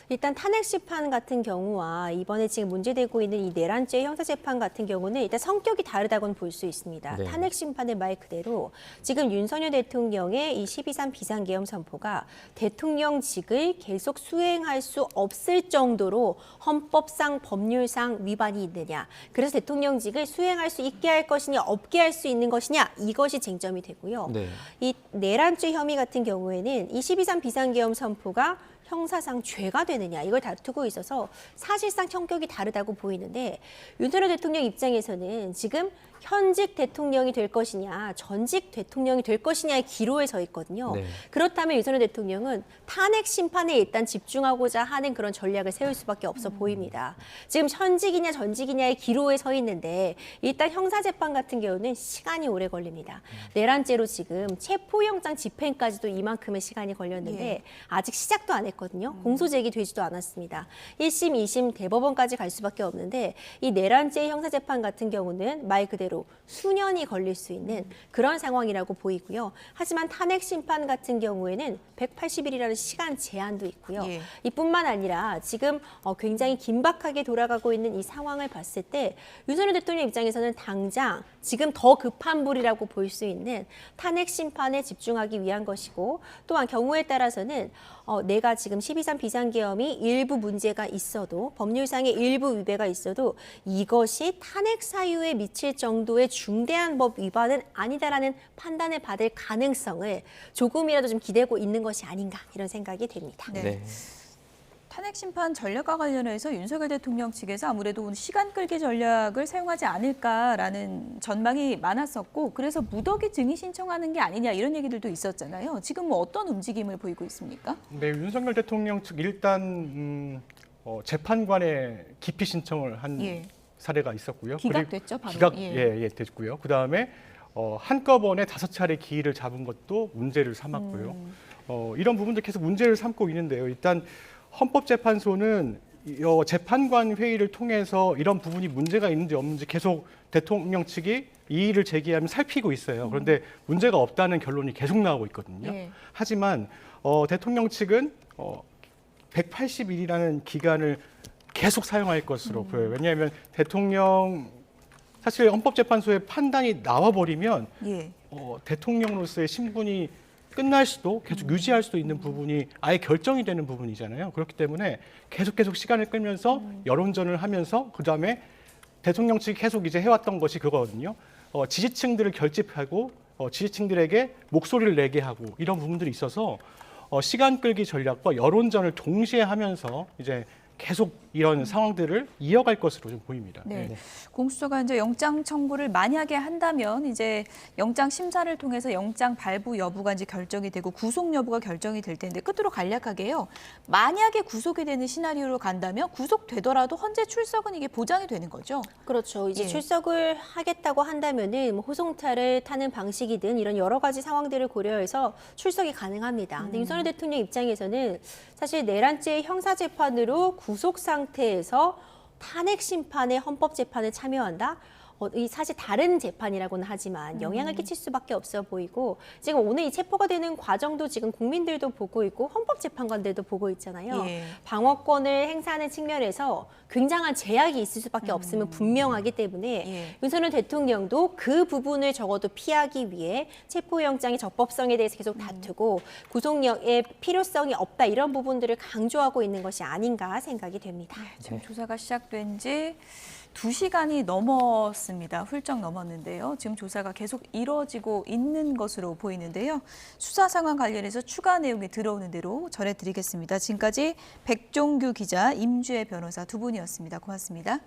[SPEAKER 2] 일단 탄핵 심판 같은 경우와 이번에 지금 문제되고 있는 이 내란죄 형사재판 같은 경우는 일단 성격이 다르다고는 볼 수 있습니다.
[SPEAKER 4] 네.
[SPEAKER 2] 탄핵 심판의 말 그대로 지금 윤석열 대통령의 이 12.3 비상계엄 선포가 대통령직을 계속 수행할 수 없을 정도로 헌법상 법률상 위반이 있느냐. 그래서 대통령직을 수행할 수 있게 할 것이냐 없게 할 수 있는 것이냐 이것이 쟁점이 되고요.
[SPEAKER 4] 네.
[SPEAKER 2] 이 내란죄 혐의 같은 경우에는 이 12.3 비상계엄 선포가 형사상 죄가 되느냐 이걸 다투고 있어서 사실상 성격이 다르다고 보이는데 윤석열 대통령 입장에서는 지금 현직 대통령이 될 것이냐 전직 대통령이 될 것이냐의 기로에 서 있거든요.
[SPEAKER 4] 네.
[SPEAKER 2] 그렇다면 윤석열 대통령은 탄핵 심판에 일단 집중하고자 하는 그런 전략을 세울 수밖에 없어 보입니다. 지금 현직이냐 전직이냐의 기로에 서 있는데 일단 형사재판 같은 경우는 시간이 오래 걸립니다. 내란죄로 지금 체포영장 집행까지도 이만큼의 시간이 걸렸는데
[SPEAKER 1] 예.
[SPEAKER 2] 아직 시작도 안 했거든요. 공소 제기되지도 않았습니다. 1심, 2심 대법원까지 갈 수밖에 없는데 이 내란죄 형사재판 같은 경우는 말 그대로 수년이 걸릴 수 있는 그런 상황이라고 보이고요. 하지만 탄핵 심판 같은 경우에는 180일이라는 시간 제한도 있고요.
[SPEAKER 1] 예.
[SPEAKER 2] 이뿐만 아니라 지금 굉장히 긴박하게 돌아가고 있는 이 상황을 봤을 때 윤석열 대통령 입장에서는 당장 지금 더 급한 불이라고 볼 수 있는 탄핵 심판에 집중하기 위한 것이고 또한 경우에 따라서는 내가 지금 12.3 비상계엄이 일부 문제가 있어도 법률상의 일부 위배가 있어도 이것이 탄핵 사유에 미칠 정도의 중대한 법 위반은 아니다라는 판단을 받을 가능성을 조금이라도 좀 기대고 있는 것이 아닌가 이런 생각이 됩니다.
[SPEAKER 1] 네.
[SPEAKER 4] 네.
[SPEAKER 1] 탄핵 심판 전략과 관련해서 윤석열 대통령 측에서 아무래도 시간 끌기 전략을 사용하지 않을까라는 전망이 많았었고 그래서 무더기 증인 신청하는 게 아니냐 이런 얘기들도 있었잖아요. 지금 뭐 어떤 움직임을 보이고 있습니까?
[SPEAKER 3] 네, 윤석열 대통령 측 일단 재판관에 기피 신청을 한
[SPEAKER 1] 예.
[SPEAKER 3] 사례가 있었고요.
[SPEAKER 1] 기각됐죠, 바로.
[SPEAKER 3] 기각
[SPEAKER 1] 예.
[SPEAKER 3] 됐고요. 그 다음에 한꺼번에 5차례 기일을 잡은 것도 문제를 삼았고요. 이런 부분들 계속 문제를 삼고 있는데요. 일단 헌법재판소는 재판관 회의를 통해서 이런 부분이 문제가 있는지 없는지 계속 대통령 측이 이의를 제기하면 살피고 있어요. 그런데 문제가 없다는 결론이 계속 나오고 있거든요.
[SPEAKER 1] 예.
[SPEAKER 3] 하지만 대통령 측은 180일이라는 기간을 계속 사용할 것으로 보여요. 왜냐하면 대통령 사실 헌법재판소의 판단이 나와버리면
[SPEAKER 1] 예.
[SPEAKER 3] 대통령으로서의 신분이 끝날 수도 계속 유지할 수도 있는 부분이 아예 결정이 되는 부분이잖아요. 그렇기 때문에 계속 시간을 끌면서 여론전을 하면서 그다음에 대통령 측이 계속 이제 해왔던 것이 그거거든요. 지지층들을 결집하고 지지층들에게 목소리를 내게 하고 이런 부분들이 있어서 시간 끌기 전략과 여론전을 동시에 하면서 이제 계속 이런 상황들을 이어갈 것으로 좀 보입니다.
[SPEAKER 1] 네. 공수처가 이제 영장 청구를 만약에 한다면 이제 영장 심사를 통해서 영장 발부 여부가 이제 결정이 되고 구속 여부가 결정이 될 텐데 끝으로 간략하게요. 만약에 구속이 되는 시나리오로 간다면 구속되더라도 헌재 출석은 이게 보장이 되는 거죠.
[SPEAKER 2] 그렇죠. 이제
[SPEAKER 1] 예.
[SPEAKER 2] 출석을 하겠다고 한다면은 뭐 호송차를 타는 방식이든 이런 여러 가지 상황들을 고려해서 출석이 가능합니다. 근데 윤석열 대통령 입장에서는 사실 내란죄 형사재판으로 구속 상태에서 탄핵 심판에 헌법재판에 참여한다? 이 사실 다른 재판이라고는 하지만 영향을 끼칠 수밖에 없어 보이고 지금 오늘 이 체포가 되는 과정도 지금 국민들도 보고 있고 헌법재판관들도 보고 있잖아요.
[SPEAKER 1] 예.
[SPEAKER 2] 방어권을 행사하는 측면에서 굉장한 제약이 있을 수밖에 없음은 분명하기 때문에
[SPEAKER 1] 예.
[SPEAKER 2] 윤석열 대통령도 그 부분을 적어도 피하기 위해 체포영장의 적법성에 대해서 계속 다투고 구속력의 필요성이 없다 이런 부분들을 강조하고 있는 것이 아닌가 생각이 됩니다.
[SPEAKER 1] 지금 조사가 시작된 지 2시간이 넘었습니다. 훌쩍 넘었는데요. 지금 조사가 계속 이루어지고 있는 것으로 보이는데요. 수사 상황 관련해서 추가 내용이 들어오는 대로 전해드리겠습니다. 지금까지 백종규 기자, 임주혜 변호사 두 분이었습니다. 고맙습니다.